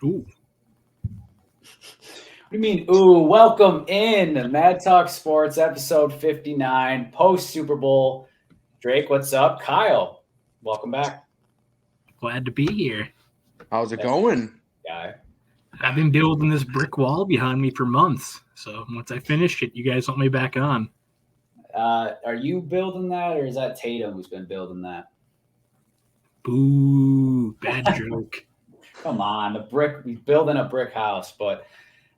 Ooh. What do you mean? Ooh, welcome in Mad Talk Sports episode 59, post Super Bowl. Drake, what's up? Kyle, welcome back. Glad to be here. How's it That's going? guy. I've been building this brick wall behind me for months. So once I finish it, you guys want me back on. Are you building that, or is that Tatum who's been building that? Boo. Bad joke. Come on, he's building a brick house. But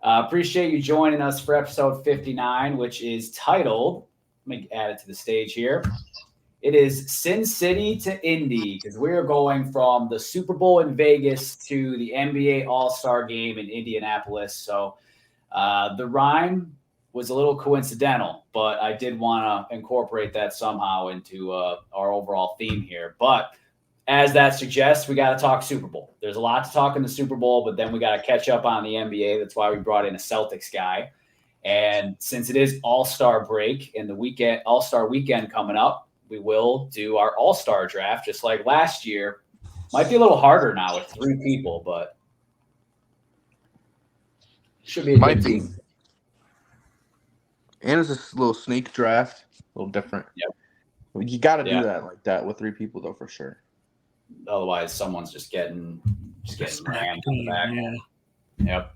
appreciate you joining us for episode 59, which is titled, let me add it to the stage here. It is Sin City to Indy, because we're going from the Super Bowl in Vegas to the NBA All-Star game in Indianapolis. So the rhyme was a little coincidental, but I did want to incorporate that somehow into our overall theme here. But as that suggests, we got to talk Super Bowl. There's a lot to talk in the Super Bowl, but then we got to catch up on the NBA. That's why we brought in a Celtics guy. And since it is All-Star break and the weekend, All-Star weekend coming up, we will do our All-Star draft just like last year. Might be a little harder now with 3 people, but should be a Might good be. team. And it's a little sneak draft, a little different. Yep. You got to do that like that with 3 people, though, for sure. Otherwise, someone's just getting rammed on the back. Yeah. Yep.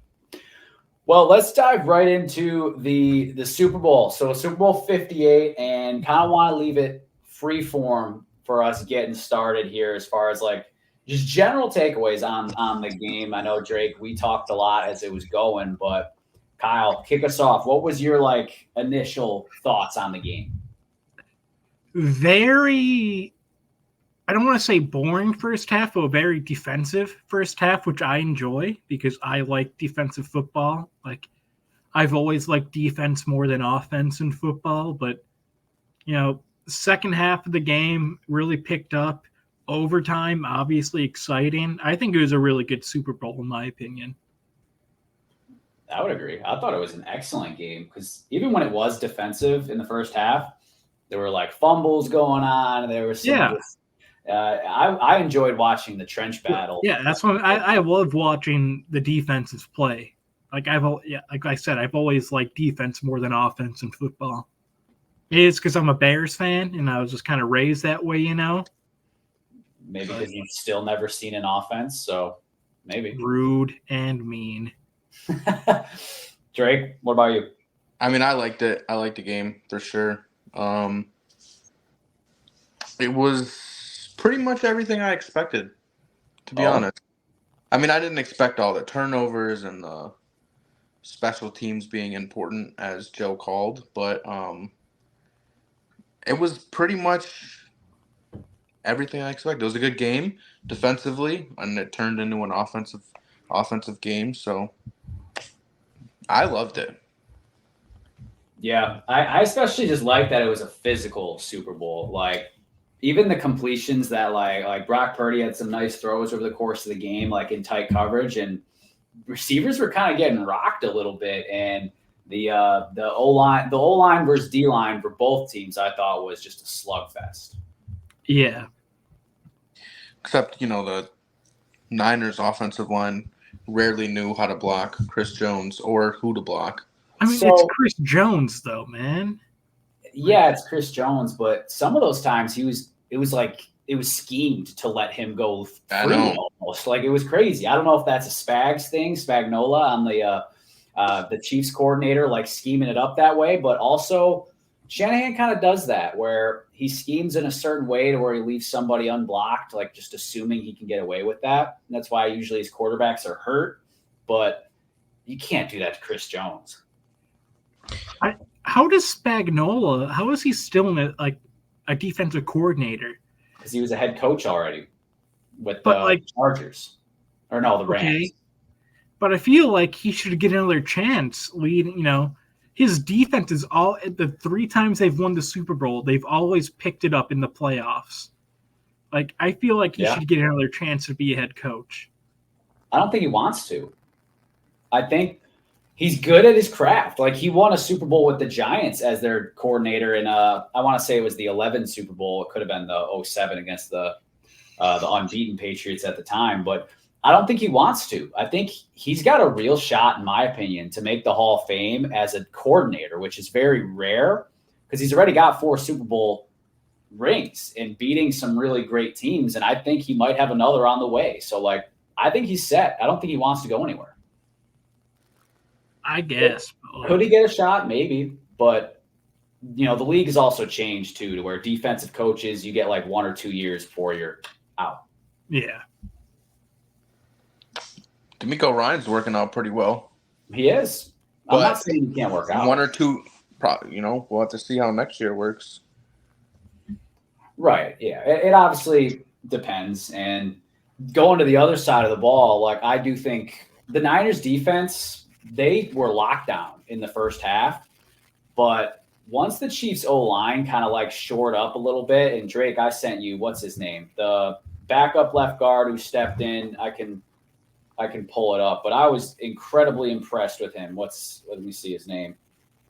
Well, let's dive right into the Super Bowl. So Super Bowl 58, and kind of want to leave it free form for us getting started here as far as like just general takeaways on the game. I know, Drake, we talked a lot as it was going, but Kyle, kick us off. What was your like initial thoughts on the game? Very, I don't want to say boring first half, but very defensive first half, which I enjoy because I like defensive football. Like, I've always liked defense more than offense in football, but, second half of the game really picked up. Overtime, obviously exciting. I think it was a really good Super Bowl, in my opinion. I would agree. I thought it was an excellent game because even when it was defensive in the first half, there were like fumbles going on. And there was some I enjoyed watching the trench battle. Yeah, that's what I love watching the defenses play. Like like I said, I've always liked defense more than offense in football. It is because I'm a Bears fan and I was just kind of raised that way, Maybe because you've still never seen an offense, so maybe. Rude and mean. Drake, what about you? I mean, I liked it. I liked the game for sure. It was pretty much everything I expected, to be honest. I mean, I didn't expect all the turnovers and the special teams being important, as Joe called, but it was pretty much everything I expected. It was a good game defensively, and it turned into an offensive game. So I loved it. Yeah, I especially just like that it was a physical Super Bowl. Like even the completions that like Brock Purdy had some nice throws over the course of the game, like in tight coverage, and receivers were kind of getting rocked a little bit. And the O line versus D line for both teams, I thought was just a slugfest. Yeah. Except, the Niners offensive line rarely knew how to block Chris Jones or who to block. I mean, it's Chris Jones, though, man. Yeah, it's Chris Jones, but some of those times it was schemed to let him go free almost. Like it was crazy. I don't know if that's a Spags thing, Spagnola on the Chiefs coordinator, like scheming it up that way, but also Shanahan kind of does that where he schemes in a certain way to where he leaves somebody unblocked, like just assuming he can get away with that. And that's why usually his quarterbacks are hurt, but you can't do that to Chris Jones. How does Spagnola? How is he still a defensive coordinator? Because he was a head coach already with the Chargers, or no, the Rams. Okay. But I feel like he should get another chance. His defense is all the 3 times they've won the Super Bowl, they've always picked it up in the playoffs. Like I feel like he should get another chance to be a head coach. I don't think he wants to. I think he's good at his craft. Like he won a Super Bowl with the Giants as their coordinator in I want to say it was the 11 Super Bowl. It could have been the 07 against the unbeaten Patriots at the time. But I don't think he wants to. I think he's got a real shot, in my opinion, to make the Hall of Fame as a coordinator, which is very rare because he's already got 4 Super Bowl rings and beating some really great teams. And I think he might have another on the way. So, like, I think he's set. I don't think he wants to go anywhere. I guess. Could he get a shot? Maybe. But, the league has also changed, too, to where defensive coaches, you get like 1 or 2 years before you're out. Yeah. D'Amico Ryan's working out pretty well. He is. I'm not saying he can't work out. 1 or 2, probably, we'll have to see how next year works. Right. Yeah. It obviously depends. And going to the other side of the ball, like, I do think the Niners defense, they were locked down in the first half. But once the Chiefs O-line kind of like shored up a little bit, and Drake, I sent you, what's his name? The backup left guard who stepped in. I can pull it up, but I was incredibly impressed with him. Let me see his name.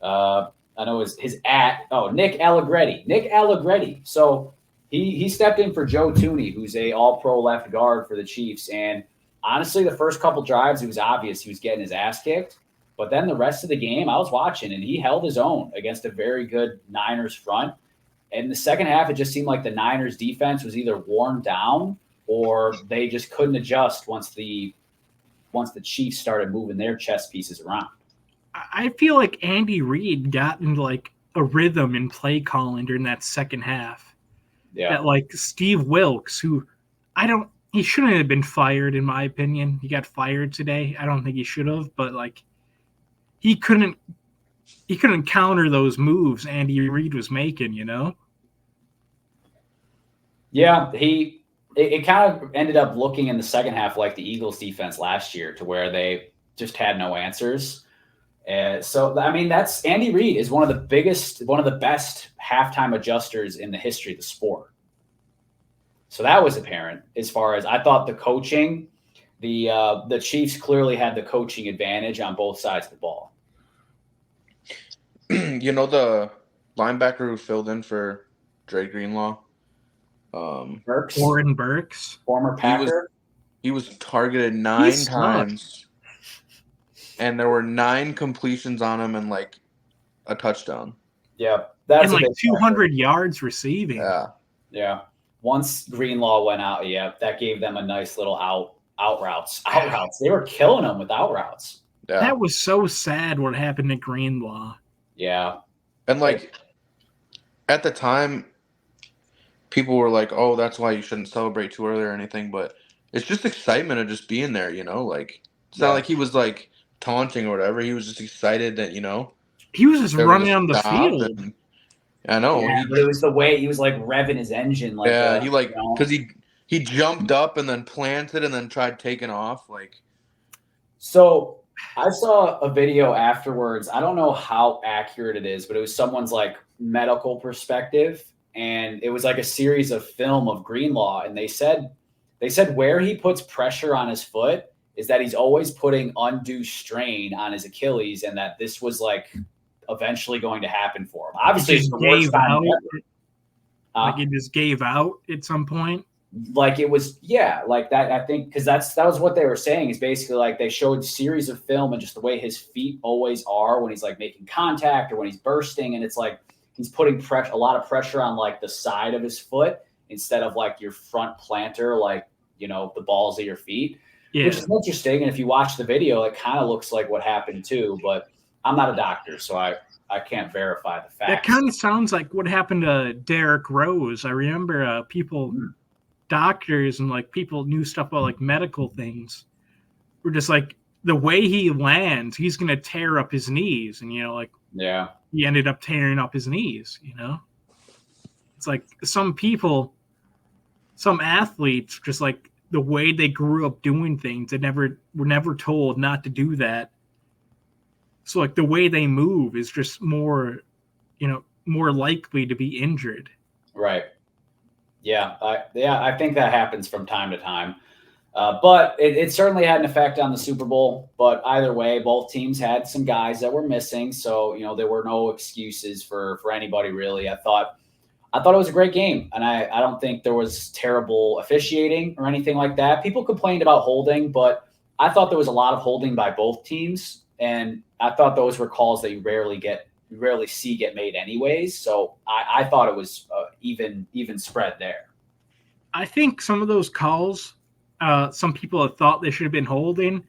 I know his Nick Allegretti. Nick Allegretti. So he stepped in for Joe Tooney, who's a all-pro left guard for the Chiefs. And honestly, the first couple drives, it was obvious he was getting his ass kicked. But then the rest of the game, I was watching, and he held his own against a very good Niners front. And the second half, it just seemed like the Niners defense was either worn down or they just couldn't adjust once the Chiefs started moving their chess pieces around. I feel like Andy Reid got into like a rhythm in play calling during that second half. Yeah. That like Steve Wilkes, who he shouldn't have been fired in my opinion. He got fired today. I don't think he should have, but like he couldn't counter those moves Andy Reid was making, Yeah, it kind of ended up looking in the second half like the Eagles defense last year, to where they just had no answers. So, I mean, that's Andy Reid is one of the best halftime adjusters in the history of the sport. So that was apparent as far as I thought the coaching, the Chiefs clearly had the coaching advantage on both sides of the ball. The linebacker who filled in for Dre Greenlaw, Burks, Warren Burks, former Packer. He was targeted 9 times, and there were 9 completions on him and like a touchdown. Yeah, that's and like 200 yards receiving. Yeah. Once Greenlaw went out, that gave them a nice little out routes. They were killing them with out routes. Yeah. That was so sad what happened to Greenlaw. Yeah. And like at the time, people were like, "Oh, that's why you shouldn't celebrate too early or anything." But it's just excitement of just being there, Like it's not like he was like taunting or whatever. He was just excited that he was just running on the field. I know. Yeah, but it was the way he was like revving his engine. Like he like because he jumped up and then planted and then tried taking off like. So I saw a video afterwards. I don't know how accurate it is, but it was someone's like medical perspective. And it was like a series of film of Greenlaw. And they said where he puts pressure on his foot is that he's always putting undue strain on his Achilles, and that this was like eventually going to happen for him. Obviously, it's the worst time ever. Like it just gave out at some point. Like it was, like that. I think because that was what they were saying is basically like they showed series of film and just the way his feet always are when he's like making contact or when he's bursting, and it's like he's putting a lot of pressure on like the side of his foot instead of like your front plantar, like the balls of your feet, which is interesting. And if you watch the video, it kind of looks like what happened too. But I'm not a doctor, so I can't verify the facts. That kind of sounds like what happened to Derrick Rose. I remember doctors and like people knew stuff about like medical things were just like the way he lands, he's gonna tear up his knees, and he ended up tearing up his knees. It's like some athletes, just like the way they grew up doing things, they were never told not to do that. So like the way they move is just more likely to be injured. Right. Yeah. I think that happens from time to time. But it certainly had an effect on the Super Bowl. But either way, both teams had some guys that were missing. So, there were no excuses for anybody really. I thought I thought it was a great game, and I don't think there was terrible officiating or anything like that. People complained about holding, but I thought there was a lot of holding by both teams, and I thought those were calls that you rarely see get made anyways. So I thought it was even spread there. I think some of those calls, some people have thought they should have been holding.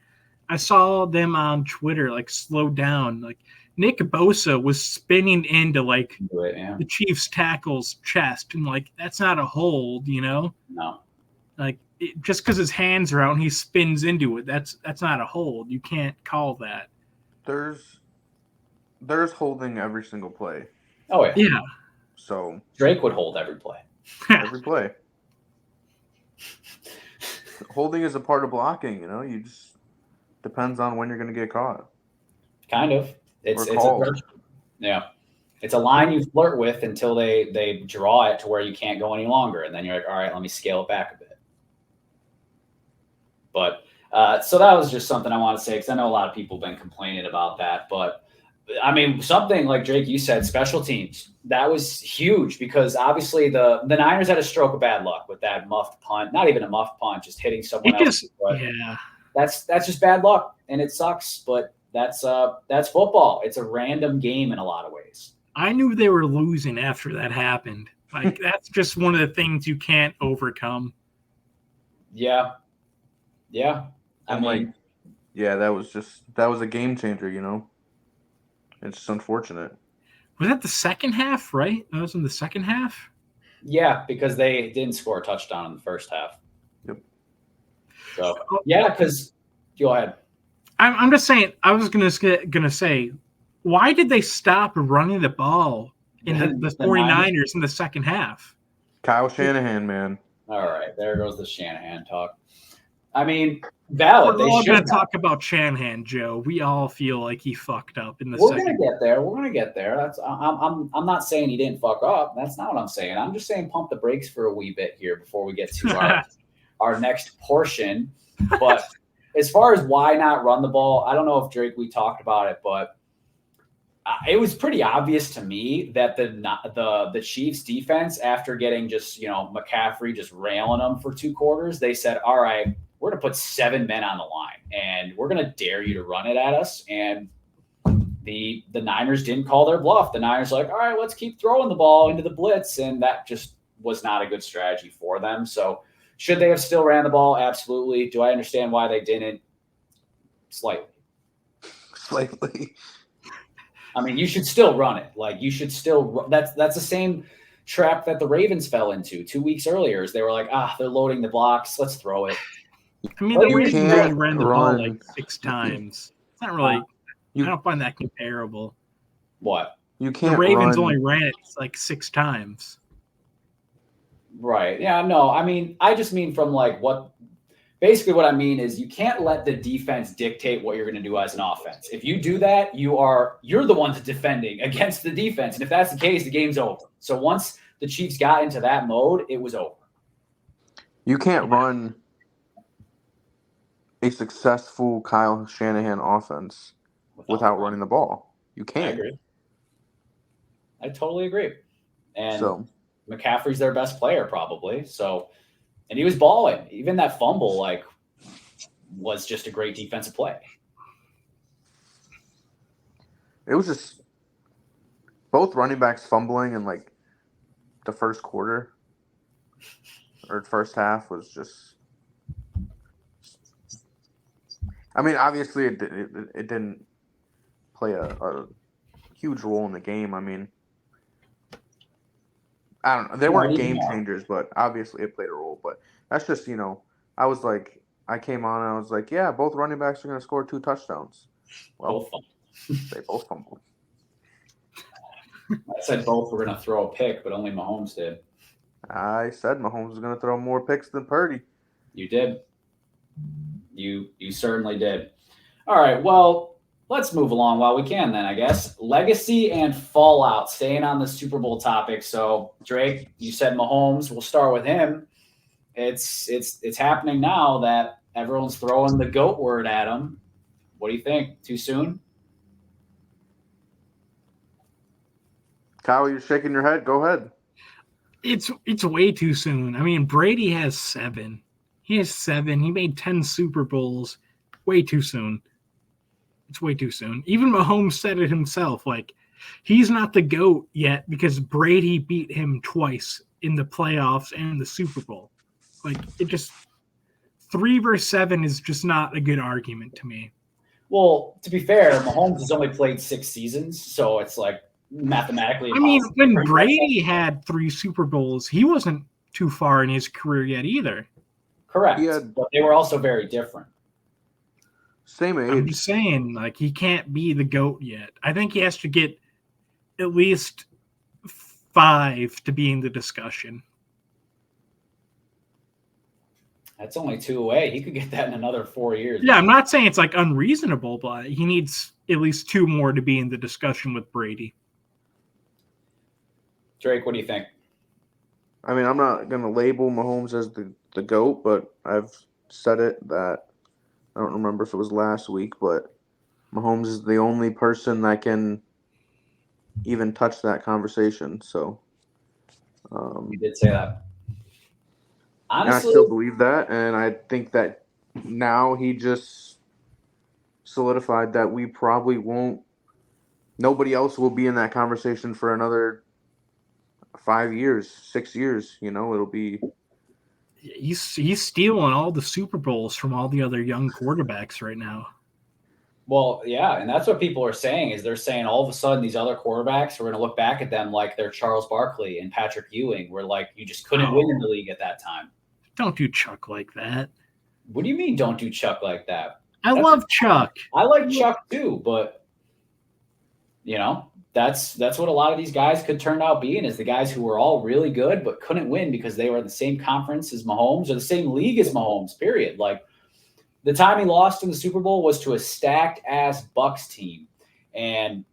I saw them on Twitter like slow down. Like Nick Bosa was spinning into like the Chiefs tackle's chest, and like that's not a hold, you know. No, like just because his hands are out and he spins into it, that's not a hold. You can't call that. There's holding every single play. Oh yeah. Yeah. So Drake would hold every play. Every play. Holding is a part of blocking, you know. You just depends on when you're going to get caught. Kind of. It's a line you flirt with until they draw it to where you can't go any longer, and then you're like, all right, let me scale it back a bit. But so that was just something I want to say, because I know a lot of people have been complaining about that. But I mean, something like Drake, you said, special teams, that was huge, because obviously the Niners had a stroke of bad luck with that muffed punt. Not even a muffed punt, just hitting someone else. Yeah. That's just bad luck, and it sucks. But that's football. It's a random game in a lot of ways. I knew they were losing after that happened. Like that's just one of the things you can't overcome. Yeah. I mean, that was a game changer, you know. It's just unfortunate. Was that the second half, right? That was in the second half? Yeah, because they didn't score a touchdown in the first half. Yep. So, yeah, because go ahead. I'm just saying, I was gonna say, why did they stop running the ball in the 49ers in the second half? Kyle Shanahan, man. All right, there goes the Shanahan talk. I mean, valid. We're all going to talk about Shanahan, Joe. We all feel like he fucked up in the second. We're going to get there. We're going to get there. I'm not saying he didn't fuck up. That's not what I'm saying. I'm just saying pump the brakes for a wee bit here before we get to our next portion. But as far as why not run the ball, I don't know if Drake, we talked about it, but it was pretty obvious to me that the Chiefs defense, after getting just, McCaffrey just railing them for 2 quarters, they said, all right, we're going to put 7 men on the line, and we're going to dare you to run it at us. And the Niners didn't call their bluff. The Niners were like, all right, let's keep throwing the ball into the blitz, and that just was not a good strategy for them. So should they have still ran the ball? Absolutely. Do I understand why they didn't? Slightly. I mean, you should still run it. Like, you should still – that's the same trap that the Ravens fell into 2 weeks earlier. Is they were like, they're loading the blocks. Let's throw it. I mean, the Ravens only ran the ball like 6 times. It's not really I don't find that comparable. What? You can't The Ravens only ran it like 6 times. Right. Yeah, no. I mean, I just mean from like what basically what I mean is you can't let the defense dictate what you're going to do as an offense. If you do that, you're the ones defending against the defense. And if that's the case, the game's over. So once the Chiefs got into that mode, it was over. You can't run a successful Kyle Shanahan offense without running the ball. You can't. I agree. I totally agree. And McCaffrey's their best player probably. So, and he was balling. Even that fumble, was just a great defensive play. It was just both running backs fumbling in the first quarter or first half was just. I mean, obviously it didn't play a huge role in the game. I mean, I don't know. They weren't game changers, but obviously it played a role. But that's just, I came on and I was like, yeah, both running backs are going to score 2 touchdowns. Well, they both fumbled. I said both were going to throw a pick, but only Mahomes did. I said Mahomes was going to throw more picks than Purdy. You did. You certainly did. All right, well, let's move along while we can then, I guess. Legacy and fallout, staying on the Super Bowl topic. So, Drake, you said Mahomes. We'll start with him. It's happening now that everyone's throwing the GOAT word at him. What do you think? Too soon? Kyle, you're shaking your head. Go ahead. It's way too soon. I mean, Brady has 7. He has 7. He made 10 Super Bowls. Way too soon. It's way too soon. Even Mahomes said it himself. Like, he's not the GOAT yet because Brady beat him twice in the playoffs and the Super Bowl. Like, it just 3 versus 7 is just not a good argument to me. Well, to be fair, Mahomes has only played 6 seasons, so it's like mathematically impossible. I mean, when Brady had 3 Super Bowls, he wasn't too far in his career yet either. Correct. But they were also very different. Same age. I'm just saying, like, he can't be the GOAT yet. I think he has to get at least 5 to be in the discussion. That's only 2 away. He could get that in another 4 years. Yeah, I'm not saying it's like unreasonable, but he needs at least 2 more to be in the discussion with Brady. Drake, what do you think? I mean, I'm not going to label Mahomes as the GOAT, but I've said it that I don't remember if it was last week, but Mahomes is the only person that can even touch that conversation. So You did say that. Honestly, and I still believe that, and I think that now he just solidified that we probably won't. Nobody else will be in that conversation for another 5 years, 6 years. You know, it'll be. He's stealing all the Super Bowls from all the other young quarterbacks right now. Well, yeah, and that's what people are saying is they're saying all of a sudden these other quarterbacks are going to look back at them like they're Charles Barkley and Patrick Ewing, where like you just couldn't win in the league at that time. Don't do Chuck like that. What do you mean don't do Chuck like that? I love Chuck. I like Chuck too, but you know, that's what a lot of these guys could turn out being is the guys who were all really good but couldn't win because they were in the same conference as Mahomes or the same league as Mahomes, period. Like the time he lost in the Super Bowl was to a stacked ass Bucks team. And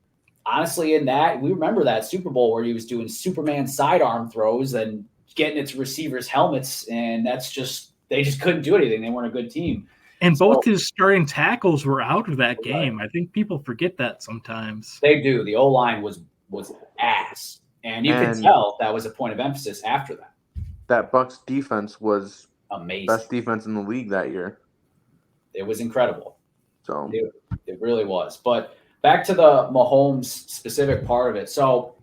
honestly, in that, we remember that Super Bowl where he was doing Superman sidearm throws and getting its receivers' helmets, and they just couldn't do anything. They weren't a good team. And both his starting tackles were out of that game. I think people forget that sometimes. They do. The O-line was ass. And you can tell that was a point of emphasis after that. That Bucks defense was amazing. Best defense in the league that year. It was incredible. So it really was. But back to the Mahomes specific part of it. So,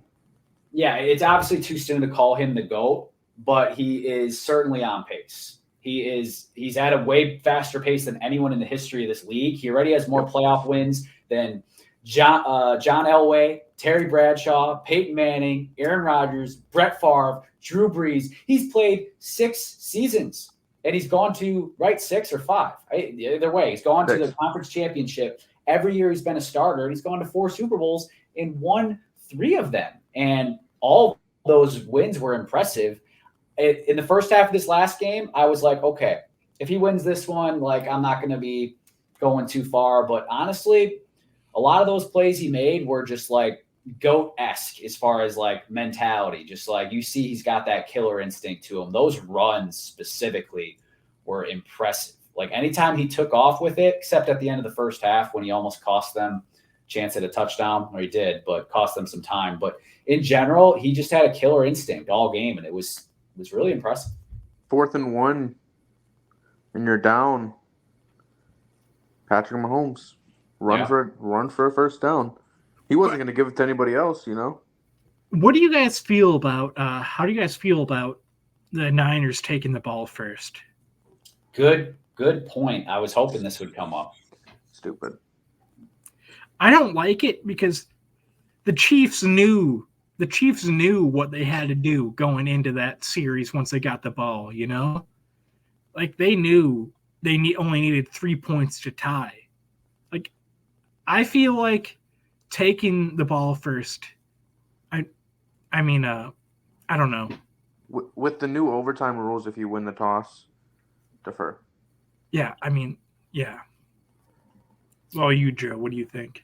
yeah, it's obviously too soon to call him the GOAT, but he is certainly on pace. He's at a way faster pace than anyone in the history of this league. He already has more playoff wins than John Elway, Terry Bradshaw, Peyton Manning, Aaron Rodgers, Brett Favre, Drew Brees. He's played 6 seasons, and he's gone to 6 or 5. Either way, he's gone to the conference championship. Every year he's been a starter, and he's gone to 4 Super Bowls and won 3 of them. And all those wins were impressive. In the first half of this last game, I was like, okay, if he wins this one, like I'm not going to be going too far. But honestly, a lot of those plays he made were just like GOAT-esque as far as like mentality. Just like you see he's got that killer instinct to him. Those runs specifically were impressive. Like anytime he took off with it, except at the end of the first half when he almost cost them a chance at a touchdown, or he did, but cost them some time. But in general, he just had a killer instinct all game, and it was really impressive. 4th and 1, and you're down. Patrick Mahomes, run for a first down. He wasn't going to give it to anybody else, you know. What do you guys feel about? How do you guys feel about the Niners taking the ball first? Good point. I was hoping this would come up. Stupid. I don't like it because the Chiefs knew what they had to do going into that series once they got the ball, you know? Like, they knew they only needed 3 points to tie. Like, I feel like taking the ball first, I don't know. With the new overtime rules, if you win the toss, defer. Yeah, yeah. Well, you, Joe, what do you think?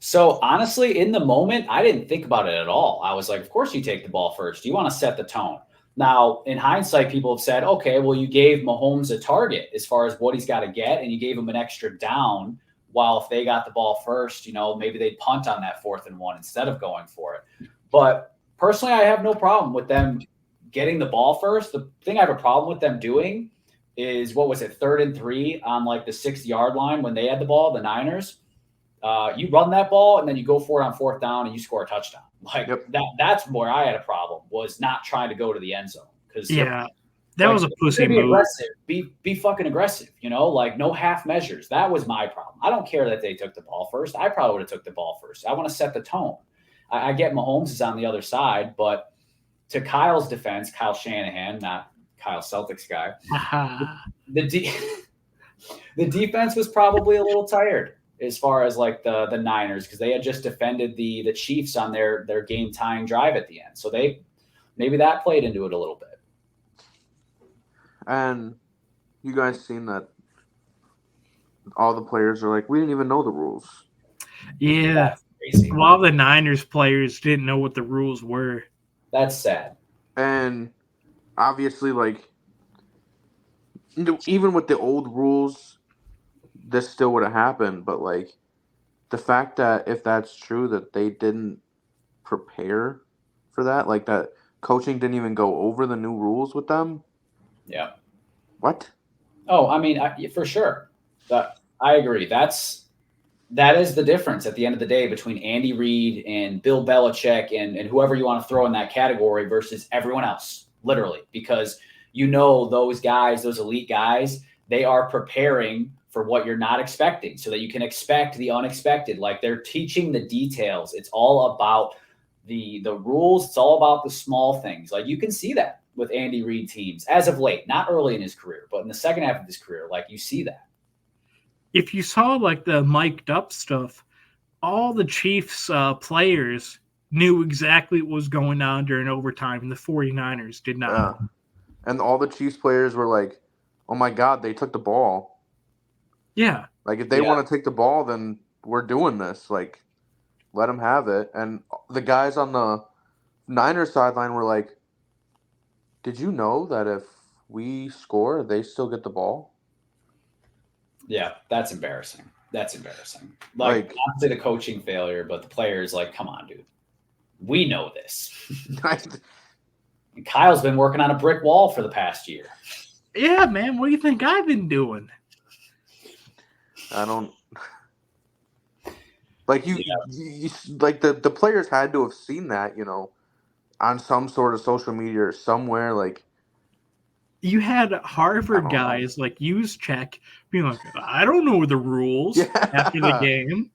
So honestly, in the moment, I didn't think about it at all. I was like, of course you take the ball first. You want to set the tone. Now, in hindsight, people have said, okay, well, you gave Mahomes a target as far as what he's got to get, and you gave him an extra down. While if they got the ball first, you know, maybe they'd punt on that 4th and 1 instead of going for it. But personally, I have no problem with them getting the ball first. The thing I have a problem with them doing is, what was it, 3rd and 3 on like the 6-yard line when they had the ball, the Niners. You run that ball and then you go for it on 4th down and you score a touchdown. Like that's where I had a problem, was not trying to go to the end zone. Because that was a pussy move. Aggressive. Be fucking aggressive, like no half measures. That was my problem. I don't care that they took the ball first. I probably would have took the ball first. I want to set the tone. I get Mahomes is on the other side, but to Kyle's defense, Kyle Shanahan, not Kyle Celtics guy, the defense was probably a little tired as far as like the Niners, because they had just defended the Chiefs on their game tying drive at the end. So maybe that played into it a little bit. And you guys seen that all the players are like, we didn't even know the rules. Yeah. That's crazy. A lot of the Niners players didn't know what the rules were. That's sad. And obviously, like, even with the old rules, this still would have happened. But, like, the fact that if that's true that they didn't prepare for that, like that coaching didn't even go over the new rules with them. Yeah. What? Oh, I mean, for sure. I agree. That is the difference at the end of the day between Andy Reid and Bill Belichick and whoever you want to throw in that category versus everyone else, literally, because those guys, those elite guys, they are preparing for what you're not expecting so that you can expect the unexpected. Like, they're teaching the details. It's all about the rules. It's all about the small things. Like, you can see that with Andy Reid teams as of late, not early in his career, but in the second half of his career, like, you see that. If you saw like the mic'd up stuff, all the Chiefs players knew exactly what was going on during overtime, and the 49ers did not. And all the Chiefs players were like, oh my God, they took the ball. Yeah. Like, if they want to take the ball, then we're doing this. Like, let them have it. And the guys on the Niners sideline were like, did you know that if we score, they still get the ball? Yeah, that's embarrassing. Like not to the coaching failure, but the players, like, come on, dude. We know this. And Kyle's been working on a brick wall for the past year. Yeah, man. What do you think I've been doing? I don't. Like, you like the players had to have seen that, on some sort of social media or somewhere. Like, you had Harvard guys like Juszczyk being like, I don't know the rules after the game.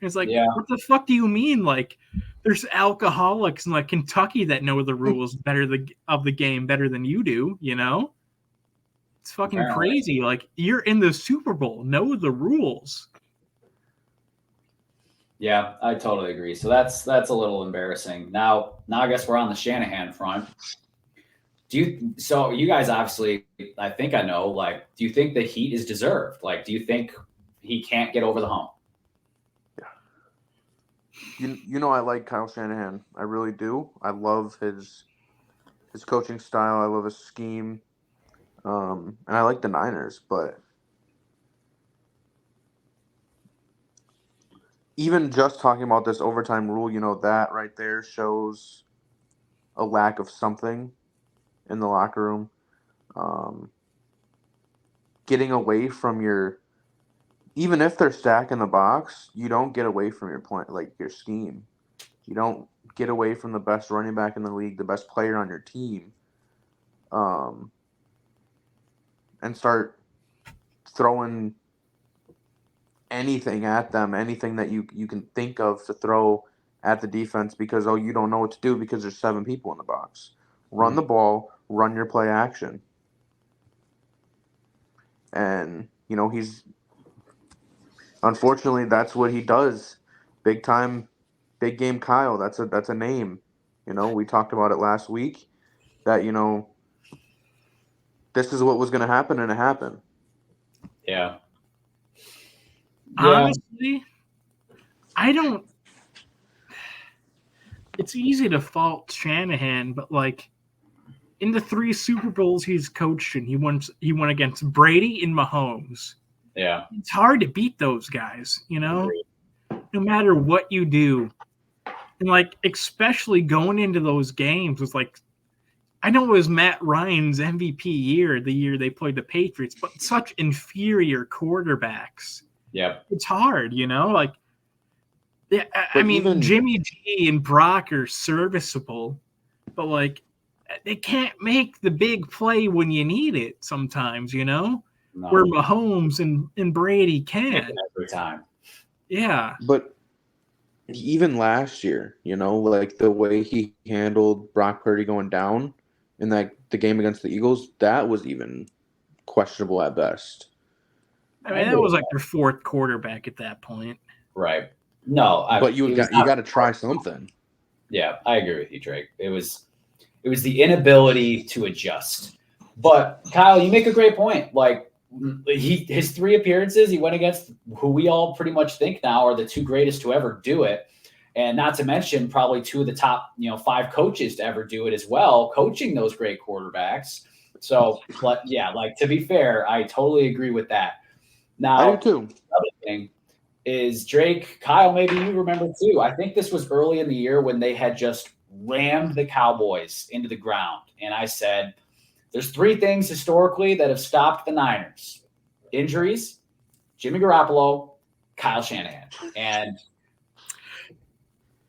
It's like, what the fuck do you mean? Like, there's alcoholics in like Kentucky that know the rules of the game better than you do, It's fucking crazy. Like, you're in the Super Bowl. Know the rules. Yeah, I totally agree. So that's a little embarrassing. Now I guess we're on the Shanahan front. So you guys obviously, I think I know, like, do you think the heat is deserved? Like, do you think he can't get over the hump? Yeah. I like Kyle Shanahan. I really do. I love his coaching style. I love his scheme. And I like the Niners, but even just talking about this overtime rule, that right there shows a lack of something in the locker room. Getting away from even if they're stacking the box, you don't get away from your point, like your scheme. You don't get away from the best running back in the league, the best player on your team, and start throwing anything at them, anything that you can think of to throw at the defense because, you don't know what to do because there's 7 people in the box. Run the ball, run your play action. And, he's unfortunately that's what he does. Big time, big game Kyle. That's a name. We talked about it last week that, this is what was going to happen, and it happened. Yeah. Honestly, it's easy to fault Shanahan, but like in the 3 Super Bowls he's coached in, he won against Brady and Mahomes. Yeah. It's hard to beat those guys, no matter what you do. And like, especially going into those games with like, I know it was Matt Ryan's MVP year, the year they played the Patriots, but such inferior quarterbacks. Yep. It's hard, like, yeah, I But mean, even- Jimmy G and Brock are serviceable, but like, they can't make the big play when you need it sometimes, No. where Mahomes and Brady can. Every time. Yeah. But even last year, like the way he handled Brock Purdy going down in the game against the Eagles, that was even questionable at best. I mean, that was like their fourth quarterback at that point. Right. No, but you got to try something. Yeah, I agree with you, Drake. It was the inability to adjust. But Kyle, you make a great point. Like his 3 appearances, he went against who we all pretty much think now are the 2 greatest to ever do it. And not to mention probably 2 of the top, 5 coaches to ever do it as well, coaching those great quarterbacks. So, but yeah, like to be fair, I totally agree with that. Now, I do too. Another thing is Drake, Kyle, maybe you remember too. I think this was early in the year when they had just rammed the Cowboys into the ground. And I said, there's 3 things historically that have stopped the Niners: injuries, Jimmy Garoppolo, Kyle Shanahan. And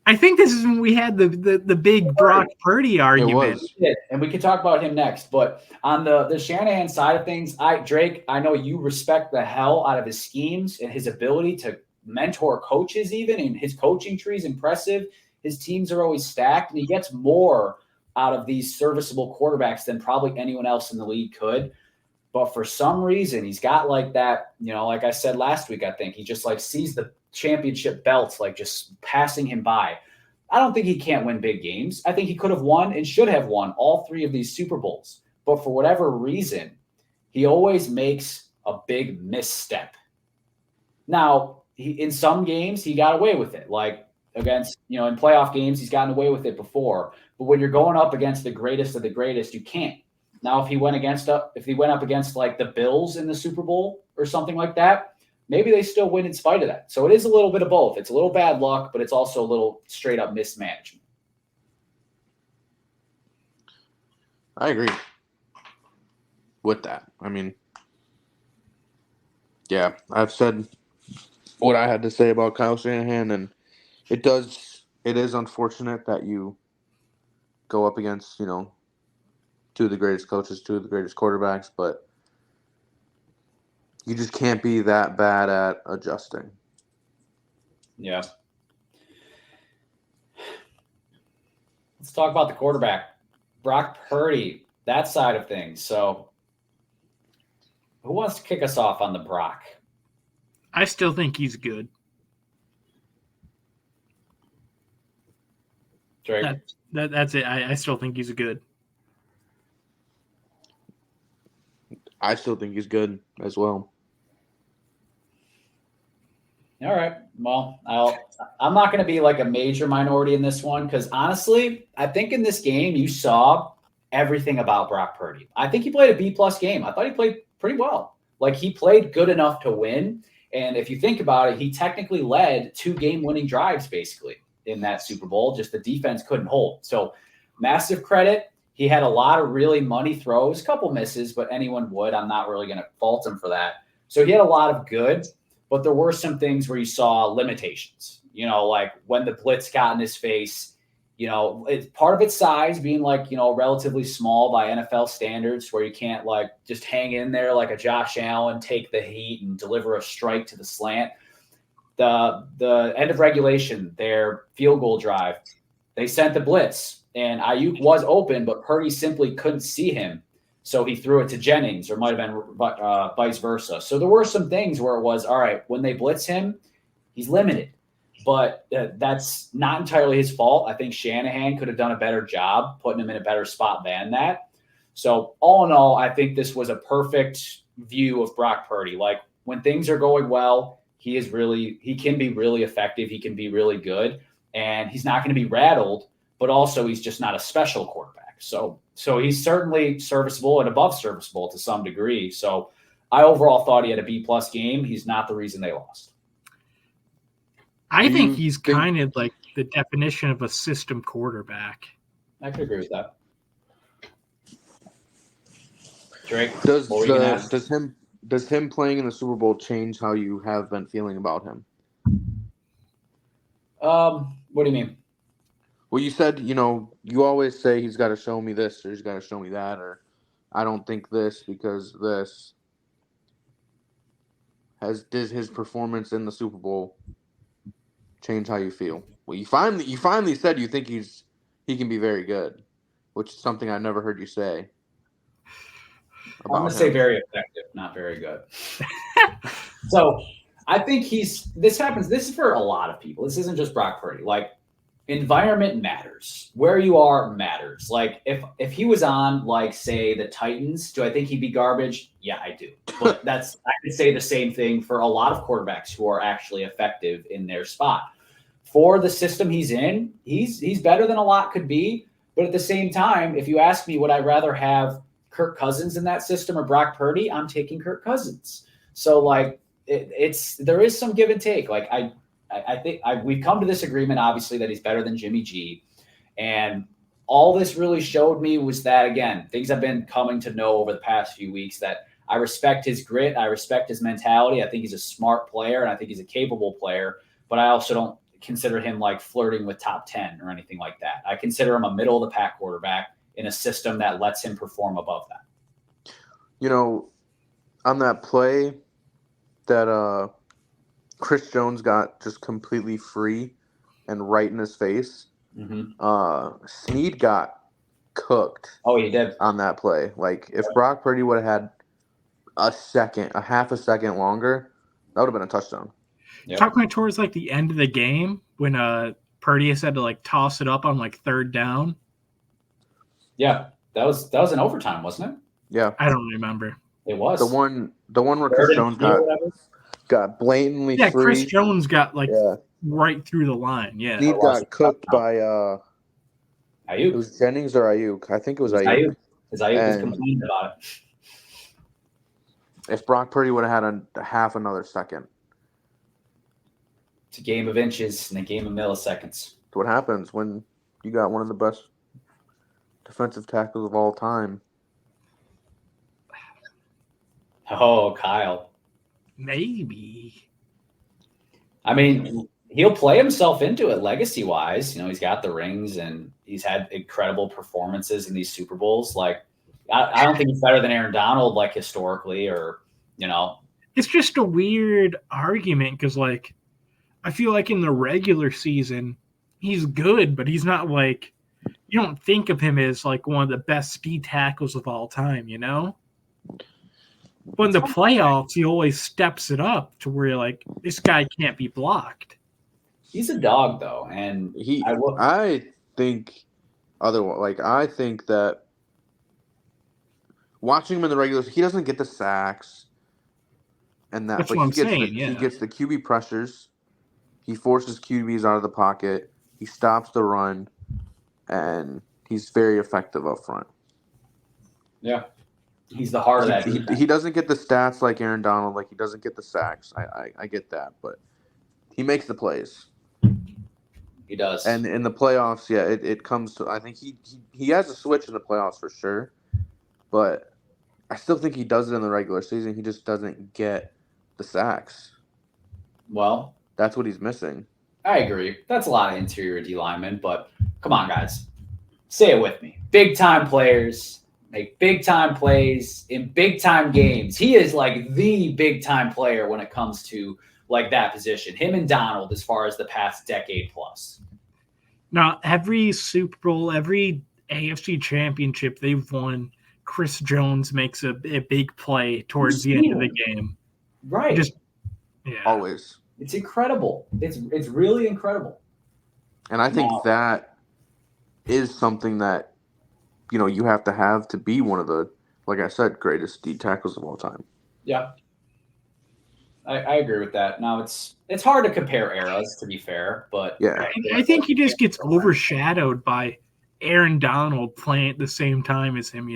I think this is when we had the big Brock Purdy argument. It was. And we could talk about him next. But on the Shanahan side of things, Drake, I know you respect the hell out of his schemes and his ability to mentor coaches even, and his coaching tree is impressive. His teams are always stacked, and he gets more out of these serviceable quarterbacks than probably anyone else in the league could. But for some reason, he's got like that, like I said last week, I think he just like sees the championship belts like just passing him by. I don't think he can't win big games. I think he could have won and should have won all 3 of these Super Bowls. But for whatever reason, he always makes a big misstep. Now, in some games, he got away with it. Like against, in playoff games, he's gotten away with it before. But when you're going up against the greatest of the greatest, you can't. Now, if he went up against like the Bills in the Super Bowl or something like that, maybe they still win in spite of that. So it is a little bit of both. It's a little bad luck, but it's also a little straight up mismanagement. I agree with that. I mean, yeah, I've said what I had to say about Kyle Shanahan, and it is unfortunate that you go up against, 2 of the greatest coaches, 2 of the greatest quarterbacks, but you just can't be that bad at adjusting. Yeah. Let's talk about the quarterback, Brock Purdy, that side of things. So who wants to kick us off on the Brock? I still think he's good. Drake? That's it. I still think he's good. I still think he's good as well. All right. Well, I'm not going to be like a major minority in this one because honestly, I think in this game you saw everything about Brock Purdy. I think he played a B+ game. I thought he played pretty well. Like he played good enough to win. And if you think about it, he technically led 2 game-winning drives basically in that Super Bowl. Just the defense couldn't hold. So massive credit. He had a lot of really money throws, a couple misses, but anyone would. I'm not really going to fault him for that. So he had a lot of good. But there were some things where you saw limitations, like when the blitz got in his face, it's part of its size being like, relatively small by NFL standards where you can't like just hang in there like a Josh Allen, take the heat and deliver a strike to the slant. The end of regulation, their field goal drive, they sent the blitz and Ayuk was open, but Purdy simply couldn't see him. So he threw it to Jennings, or might have been vice versa. So there were some things where it was, all right, when they blitz him, he's limited. But that's not entirely his fault. I think Shanahan could have done a better job putting him in a better spot than that. So all in all, I think this was a perfect view of Brock Purdy. Like when things are going well, he can be really effective. He can be really good. And he's not going to be rattled, but also he's just not a special quarterback. So he's certainly serviceable and above serviceable to some degree. So I overall thought he had a B+ game. He's not the reason they lost. I think he's kind of like the definition of a system quarterback. I could agree with that. Drake, what were you gonna ask? Does him playing in the Super Bowl change how you have been feeling about him? What do you mean? Well, you said, you always say he's got to show me this or he's got to show me that, or I don't think this because this. Did his performance in the Super Bowl change how you feel? Well, you finally said you think he can be very good, which is something I never heard you say I'm going about to say him. very effective, not very good. So I think this happens. This is for a lot of people. This isn't just Brock Purdy. Like, environment matters. Where you are matters. Like, if he was on, like, say, the Titans, do I think he'd be garbage? Yeah, I do. But I could say the same thing for a lot of quarterbacks who are actually effective in their spot. For the system he's in, he's better than a lot could be. But at the same time, if you ask me, would I rather have Kirk Cousins in that system or Brock Purdy? I'm taking Kirk Cousins. So, like, there is some give and take. Like, I think we've come to this agreement, obviously, that he's better than Jimmy G. And all this really showed me was that, again, things I've been coming to know over the past few weeks, that I respect his grit. I respect his mentality. I think he's a smart player, and I think he's a capable player. But I also don't consider him like flirting with top 10 or anything like that. I consider him a middle of the pack quarterback in a system that lets him perform above that. On that play that Chris Jones got just completely free and right in his face, Snead got cooked. Oh, he did. On that play. Like, if Brock Purdy would have had a half a second longer, that would have been a touchdown. Yep. Talking towards like the end of the game when Purdy had to like toss it up on like third down. Yeah, that was in overtime, wasn't it? Yeah, I don't remember. It was the one where Chris Jones got blatantly free. Chris Jones got right through the line. Yeah, he got cooked by Ayuk. It was Jennings or Ayuk. I think it was Ayuk. Because Ayuk was complaining about it. If Brock Purdy would have had a half another second. It's a game of inches and a game of milliseconds. That's what happens when you got one of the best defensive tackles of all time. Oh, Kyle. Maybe. I mean, he'll play himself into it legacy-wise. He's got the rings and he's had incredible performances in these Super Bowls. Like, I don't think he's better than Aaron Donald, like, historically, or, It's just a weird argument because, like, I feel like in the regular season, he's good, but he's not like, you don't think of him as like one of the best D tackles of all time, But in the playoffs, he always steps it up to where you're like, this guy can't be blocked. He's a dog, though, and I think otherwise. Like, I think that watching him in the regulars, he doesn't get the sacks, and that, That's but what he I'm gets saying, he gets the QB pressures. He forces QBs out of the pocket. He stops the run, and he's very effective up front. Yeah. He's the heart of that. He doesn't get the stats like Aaron Donald. Like, he doesn't get the sacks. I get that, but he makes the plays. He does. And in the playoffs, yeah, it comes to. I think he has a switch in the playoffs for sure, but I still think he does it in the regular season. He just doesn't get the sacks. Well, that's what he's missing. I agree. That's a lot of interior D linemen, but come on, guys, say it with me. Big time players make big time plays in big time games. He is like the big time player when it comes to like that position. Him and Donald, as far as the past decade plus. Now, every Super Bowl, every AFC championship they've won, Chris Jones makes a big play towards the end of the game. Right. Always. It's incredible. It's really incredible. And I think that is something that, you have to be one of the, like I said, greatest D tackles of all time. Yeah. I agree with that. Now, it's hard to compare eras, to be fair, but yeah, I think he just gets overshadowed by Aaron Donald playing at the same time as him.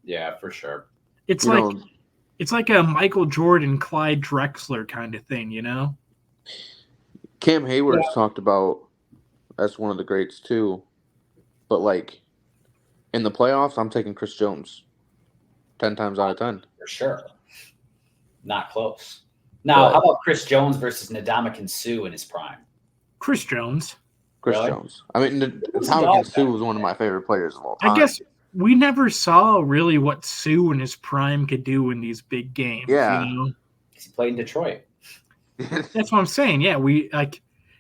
Yeah, for sure. It's like a Michael Jordan, Clyde Drexler kind of thing. Cam Hayward's talked about as one of the greats too, but like in the playoffs, I'm taking Chris Jones. 10 times out of 10. For sure. Not close. Now, But how about Chris Jones versus Ndamukong Suh in his prime? Chris Jones. Chris Really? Jones. I mean, was a Ndamukong dog Suh back was one of my favorite players of all I time. guess we never saw really what Sue in his prime could do in these big games. Yeah. You know? He played in Detroit. That's what I'm saying. Yeah,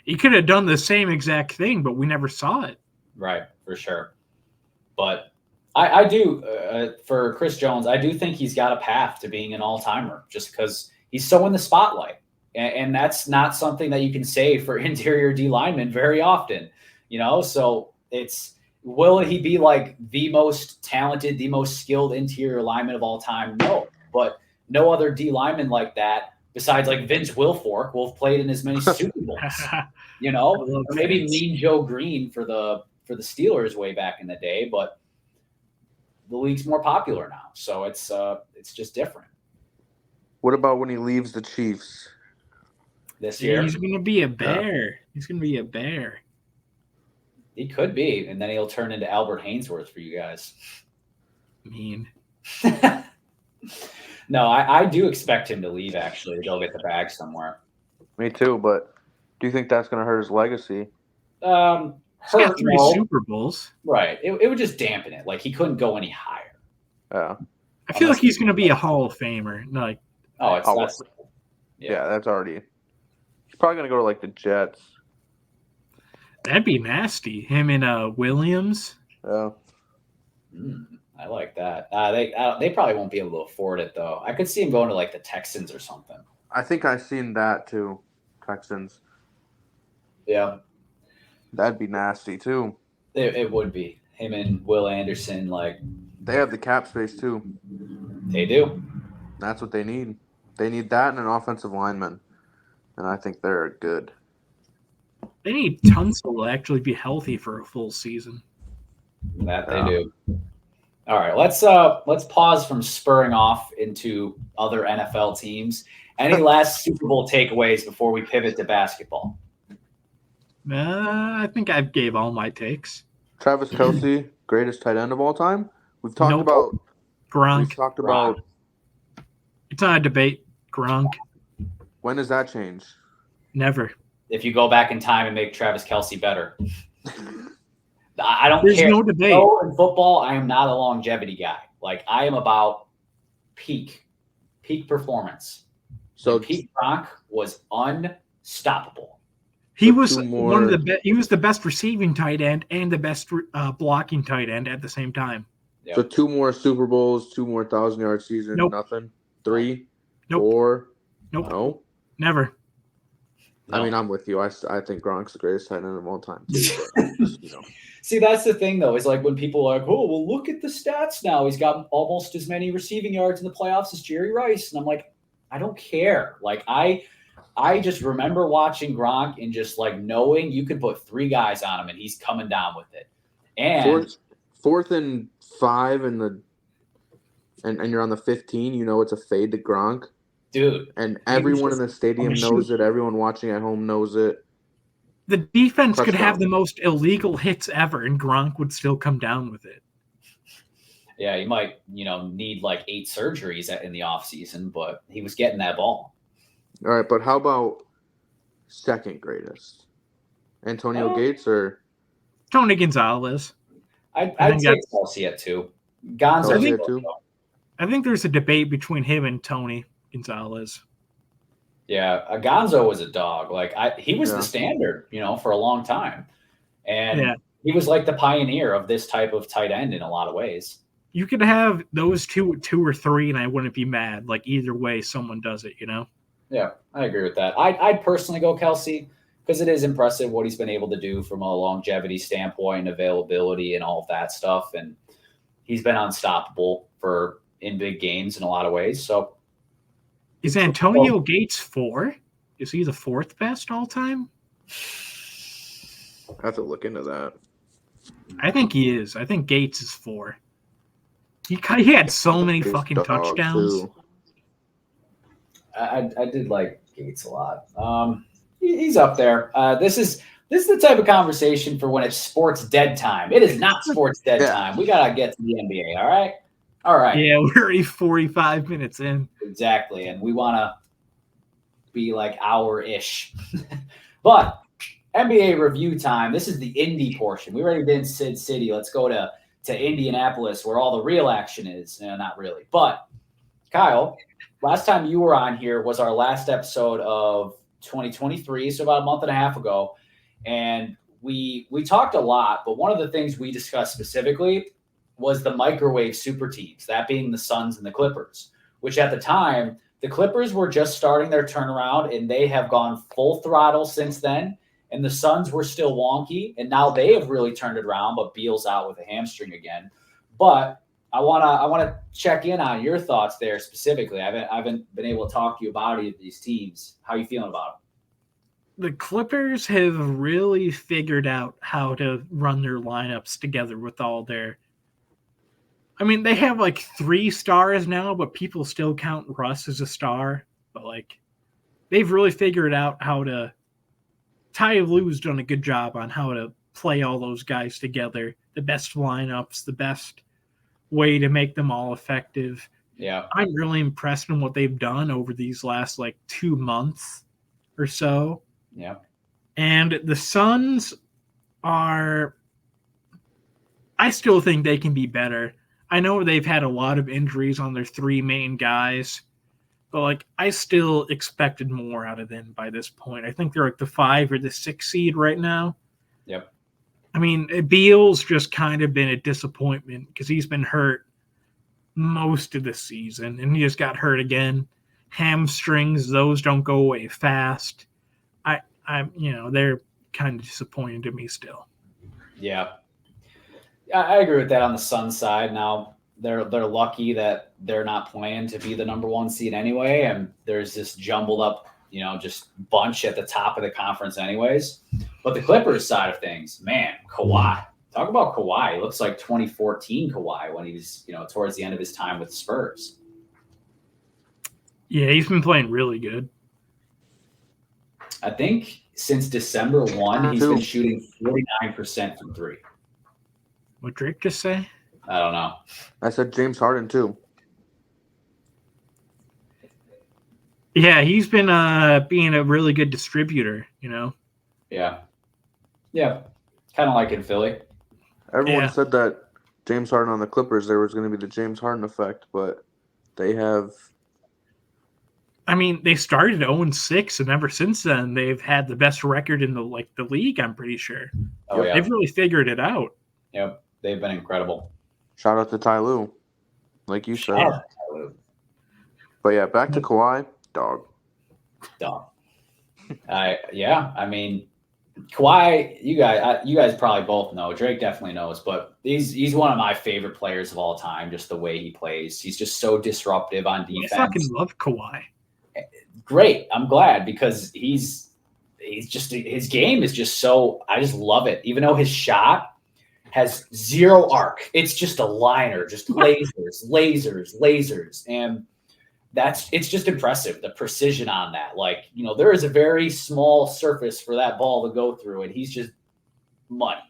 he could have done the same exact thing, but we never saw it. Right, for sure. But I do, for Chris Jones, I do think he's got a path to being an all-timer just because he's so in the spotlight. And that's not something that you can say for interior D linemen very often, you know? So will he be like the most talented, the most skilled interior lineman of all time? No, but no other D lineman like that besides like Vince Wilfork will have played in as many Super Bowls, you know, or maybe Mean Joe Green for the Steelers way back in the day, but the league's more popular now. So it's just different. What about when he leaves the Chiefs? This year, he's going to be a bear. Yeah. He's going to be a bear. He could be, and then he'll turn into Albert Hainsworth for you guys. Mean. No, I do expect him to leave, actually, to go get the bag somewhere. Me too, but do you think that's going to hurt his legacy? He's got 3 Super Bowls. Right. It would just dampen it. Like, he couldn't go any higher. Yeah. I feel like he's going to be a Hall of Famer. Like, that's already – he's probably going to go to, like, the Jets. That'd be nasty. Him and Williams. Yeah. I like that. They probably won't be able to afford it, though. I could see him going to, like, the Texans or something. I think I've seen that, too. Texans. Yeah. That'd be nasty, too. It would be. Him and Will Anderson, like. They have the cap space, too. They do. That's what they need. They need that and an offensive lineman. And I think they're good. They need Tunsil to actually be healthy for a full season. That they do. All right, let's pause from spurring off into other NFL teams. Any last Super Bowl takeaways before we pivot to basketball? I think I gave all my takes. Travis Kelce, greatest tight end of all time. We've talked about Gronk. We've talked about. It's not a debate. Gronk. When does that change? Never. If you go back in time and make Travis Kelce better. I don't care. There's no debate. In football, I am not a longevity guy. Like, I am about peak performance. So Pete Gronk was unstoppable. He was one of the best. He was the best receiving tight end and the best blocking tight end at the same time. Yep. So 2 more Super Bowls, 2 more 1,000-yard seasons, nothing. 3, 4, no, never. I mean, I'm with you. I think Gronk's the greatest tight end of all time, too. But, See, that's the thing, though, is like when people are like, oh, well, look at the stats now. He's got almost as many receiving yards in the playoffs as Jerry Rice. And I'm like, I don't care. Like, I just remember watching Gronk and just, like, knowing you could put 3 guys on him and he's coming down with it. And fourth and 5 and you're on the 15, it's a fade to Gronk. Dude. And everyone in the stadium knows it. Everyone watching at home knows it. The defense could have the most illegal hits ever, and Gronk would still come down with it. Yeah, he might, need like 8 surgeries in the offseason, but he was getting that ball. All right, but how about second greatest? Antonio Gates or? Tony Gonzalez. I'd say Kelce at 2. Gonzalez. I think there's a debate between him and Tony Gonzalez. Yeah, Gonzo was a dog. Like he was the standard, for a long time, and he was like the pioneer of this type of tight end in a lot of ways. You could have those two or 3, and I wouldn't be mad. Like either way, someone does it, Yeah, I agree with that. I'd personally go Kelce because it is impressive what he's been able to do from a longevity standpoint, and availability, and all of that stuff, and he's been unstoppable in big games in a lot of ways. So. Is Antonio Gates 4? Is he the 4th best all time? I have to look into that. I think he is. I think Gates is 4. He had so many fucking touchdowns. Too. I did like Gates a lot. He's up there. This is the type of conversation for when it's sports dead time. It is not sports dead time. We gotta get to the NBA. All right. All right. Yeah, we're already 45 minutes in. Exactly. And we want to be like hour-ish. But NBA review time. This is the Indy portion. We already been Sid City. Let's go to Indianapolis where all the real action is. Not really. But Kyle, last time you were on here was our last episode of 2023, so about a month and a half ago. And we talked a lot, but one of the things we discussed specifically was the microwave super teams, that being the Suns and the Clippers, which at the time, the Clippers were just starting their turnaround and they have gone full throttle since then. And the Suns were still wonky, and now they have really turned it around, but Beal's out with a hamstring again. But I wanna check in on your thoughts there specifically. I haven't been able to talk to you about any of these teams. How are you feeling about The Clippers have really figured out how to run their lineups together with all their. I mean, they have like 3 stars now, but people still count Russ as a star. But like, they've really figured out how to. Ty Lue's done a good job on how to play all those guys together. The best lineups, the best way to make them all effective. it? Yeah. I'm really impressed in what they've done over these last like 2 months or so. Yeah. And the Suns are. I still think they can be better. I know they've had a lot of injuries on their 3 main guys, but like I still expected more out of them by this point. I think they're like the 5 or the 6 seed right now. Yep. I mean, Beal's just kind of been a disappointment because he's been hurt most of the season, and he just got hurt again. Hamstrings, those don't go away fast. They're kind of disappointing to me still. Yeah. I agree with that on the Suns side. Now they're lucky that they're not playing to be the number 1 seed anyway, and there's this jumbled up, just bunch at the top of the conference anyways. But the Clippers side of things, man, Kawhi. Talk about Kawhi. He looks like 2014 Kawhi when he was, towards the end of his time with the Spurs. Yeah, he's been playing really good. I think since December 1, he's been shooting 49% from 3. What Drake just say? I don't know. I said James Harden too. Yeah, he's been being a really good distributor, Yeah. Yeah. Kind of like in Philly. Everyone said that James Harden on the Clippers, there was going to be the James Harden effect, but they have. I mean, they started 0-6, and ever since then, they've had the best record in the league. I'm pretty sure. Oh yeah, they've really figured it out. Yep, they've been incredible. Shout out to Ty Lue, like you said. But yeah, back to Kawhi, dog. I mean, Kawhi, you guys probably both know. Drake definitely knows, but he's one of my favorite players of all time. Just the way he plays, he's just so disruptive on defense. I fucking love Kawhi. Great, I'm glad because he's just his game is just so. I just love it, even though his shot has 0 arc. It's just a liner, just lasers, and it's just impressive, the precision on that. Like, there is a very small surface for that ball to go through, and he's just money.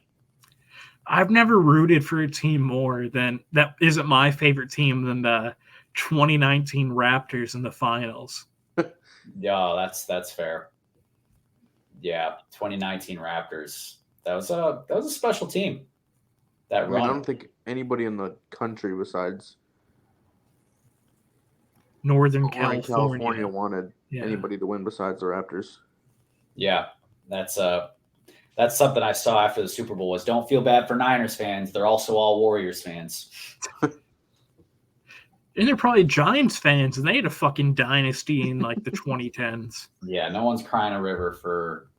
I've never rooted for a team more than that isn't my favorite team than the 2019 Raptors in the finals. Yeah, that's fair. Yeah, 2019 Raptors. That was a special team. I don't think anybody in the country besides Northern California wanted anybody to win besides the Raptors. Yeah, that's something I saw after the Super Bowl was don't feel bad for Niners fans. They're also all Warriors fans. And they're probably Giants fans, and they had a fucking dynasty in like the 2010s. Yeah, no one's crying a river for,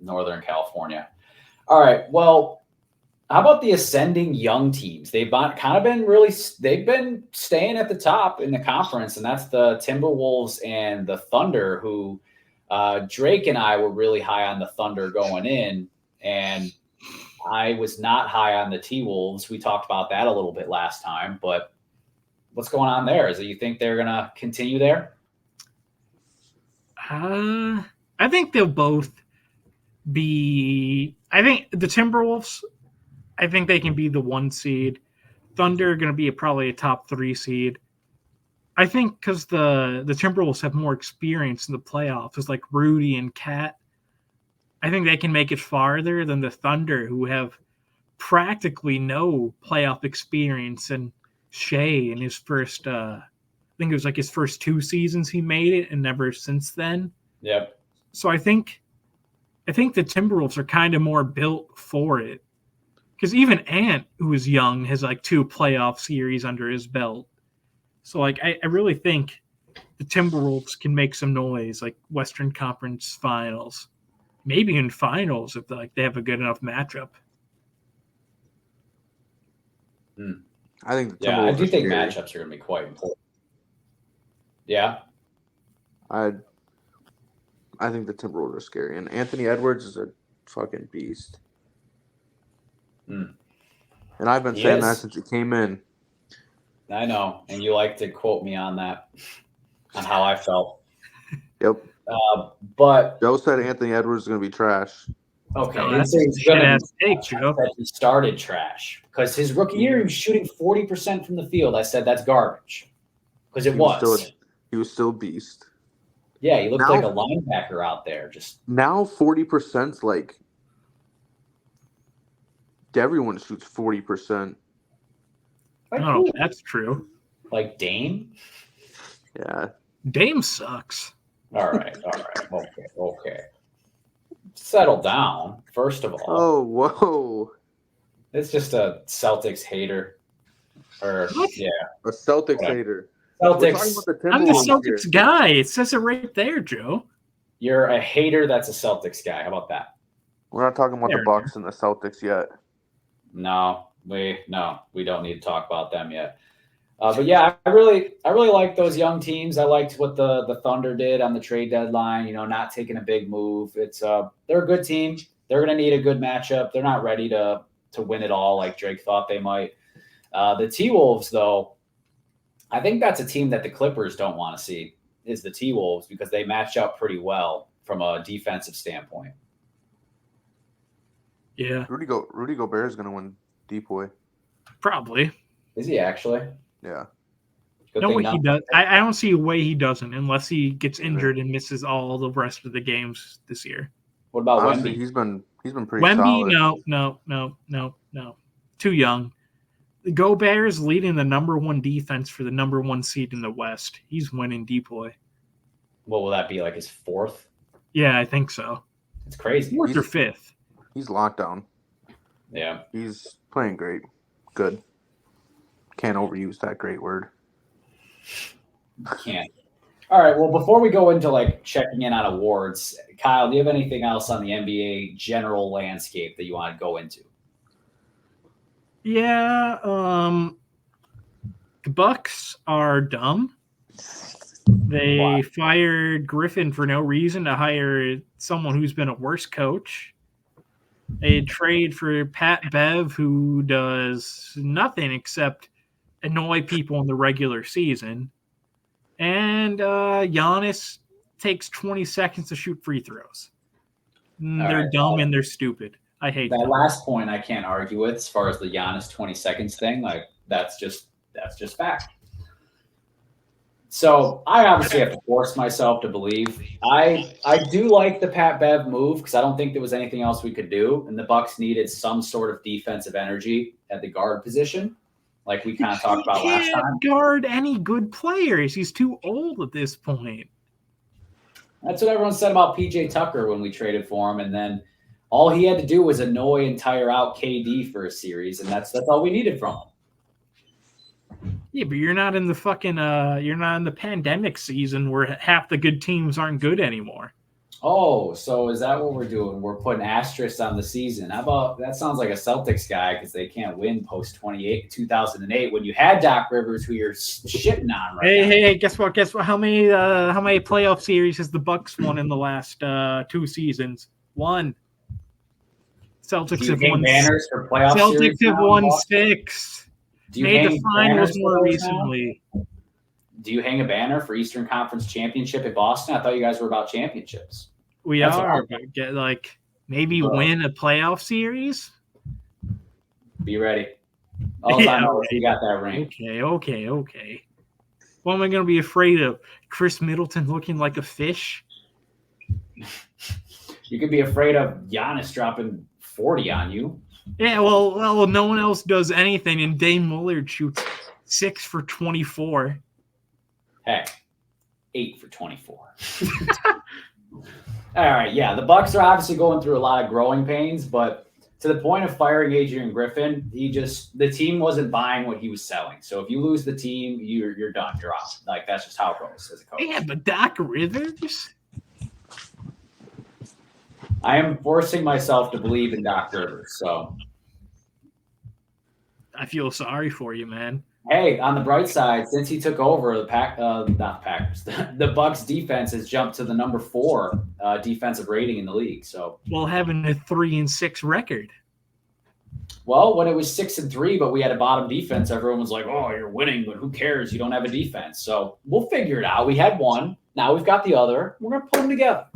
Northern California. All right, well, how about the ascending young teams? They've been staying at the top in the conference, and that's the Timberwolves and the Thunder, who Drake and I were really high on the Thunder going in, and I was not high on the T-Wolves. We talked about that a little bit last time, but what's going on there? Is it you think they're going to continue there? I think they'll both be – I think the Timberwolves – I think they can be the 1 seed. Thunder are going to be probably a top 3 seed. I think because the Timberwolves have more experience in the playoffs, it's like Rudy and Cat. I think they can make it farther than the Thunder, who have practically no playoff experience. And Shea in his first, I think it was like his first 2 seasons he made it, and never since then. Yep. So I think the Timberwolves are kind of more built for it. Because even Ant, who is young, has like 2 playoff series under his belt. So like I really think the Timberwolves can make some noise, like Western Conference Finals, maybe in finals if they have a good enough matchup. I think the Yeah, I do think scary. matchups are going to be quite important. Yeah. I think the Timberwolves are scary, and Anthony Edwards is a fucking beast. And I've been saying that since he came in. I know, and you like to quote me on that, on how I felt. Yep. But Joe said Anthony Edwards is going to be trash. Okay, No, he that's said he's going to take, Joe. he started trash because his rookie year he was shooting 40% from the field. I said that's garbage because he was still a beast. Yeah, he looked like a linebacker out there. Just now 40%'s like everyone shoots 40%. I don't know if that's true. Like Dame? Yeah. Dame sucks. All right. Okay. Settle down, first of all. Oh, whoa. It's just a Celtics hater. A Celtics hater. Celtics. I'm the Celtics guy. It says it right there, Joe. You're a hater that's a Celtics guy. How about that? We're not talking about the Bucks and the Celtics yet. No, we don't need to talk about them yet. But yeah, I really like those young teams. I liked what the Thunder did on the trade deadline. Not taking a big move. It's they're a good team. They're going to need a good matchup. They're not ready to win it all like Drake thought they might. The T-Wolves, though, I think that's a team that the Clippers don't want to see. Is the T-Wolves, because they match up pretty well from a defensive standpoint. Yeah, Rudy Gobert is going to win DPOY. Probably. Is he actually? Yeah. No way he does. I don't see a way he doesn't unless he gets injured and misses all the rest of the games this year. What about Honestly, Wemby? He's been pretty solid. No. Too young. Gobert is leading the number 1 defense for the number 1 seed in the West. He's winning DPOY. What will that be, like his 4th? Yeah, I think so. It's crazy. 4th or 5th. He's locked down. Yeah. He's playing great. Good. Can't overuse that great word. Can't. All right. Well, before we go into like checking in on awards, Kyle, do you have anything else on the NBA general landscape that you want to go into? Yeah. The Bucks are dumb. They fired Griffin for no reason to hire someone who's been a worse coach. They trade for Pat Bev, who does nothing except annoy people in the regular season. And Giannis takes 20 seconds to shoot free throws. They're dumb and they're stupid. I hate that them. last point. I can't argue with as far as the Giannis 20 seconds thing. Like that's just fact. So I obviously have to force myself to believe. I do like the Pat Bev move because I don't think there was anything else we could do, and the Bucks needed some sort of defensive energy at the guard position, like we kind of talked about last time. He can't guard any good players. He's too old at this point. That's what everyone said about PJ Tucker when we traded for him, and then all he had to do was annoy and tire out KD for a series, and that's all we needed from him. Yeah, but you're not in the fucking you're not in the pandemic season where half the good teams aren't good anymore. Oh, so is that what we're doing? We're putting asterisks on the season. How about that? Sounds like a Celtics guy because they can't win post 2008 when you had Doc Rivers, who you're shitting on right now. Hey, guess what? How many playoff series has the Bucks won in the last 2 seasons? 1. Celtics have won banners for playoff Celtics series. Celtics have won 6. Made the finals more recently. Do you hang a banner for Eastern Conference Championship in Boston? I thought you guys were about championships. We are, but maybe win a playoff series. Be ready. All Yeah, I know is okay. he got that ring. Okay. What am I going to be afraid of? Chris Middleton looking like a fish? You could be afraid of Giannis dropping 40 on you. Yeah, well, no one else does anything, and Dame Lillard shoots 6 for 24. Heck, 8 for 24. All right, yeah, the Bucks are obviously going through a lot of growing pains, but to the point of firing Adrian Griffin, the team wasn't buying what he was selling. So if you lose the team, you're done. You're out. Like that's just how it goes as a coach. Yeah, but Doc Rivers. I am forcing myself to believe in Doc Rivers. So I feel sorry for you, man. hey, on the bright side, since he took over, the Bucks defense has jumped to the number 4 defensive rating in the league. So, well, having a 3-6 record. Well, when it was 6-3, but we had a bottom defense, everyone was like, "Oh, you're winning, but who cares? You don't have a defense." So we'll figure it out. We had one, now we've got the other. We're gonna put them together.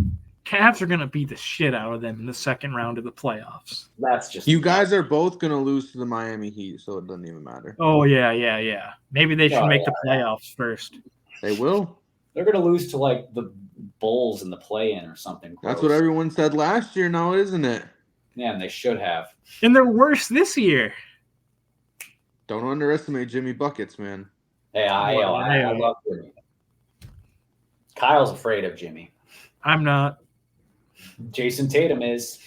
Cavs are gonna beat the shit out of them in the second round of the playoffs. That's just you guys are both gonna lose to the Miami Heat, so it doesn't even matter. Oh yeah. Maybe they should make the playoffs first. They will. They're gonna lose to like the Bulls in the play-in or something. Close. That's what everyone said last year. Now, isn't it? Yeah, and they should have. And they're worse this year. Don't underestimate Jimmy Buckets, man. Hey, I love Jimmy. Kyle's afraid of Jimmy. I'm not. Jason Tatum is.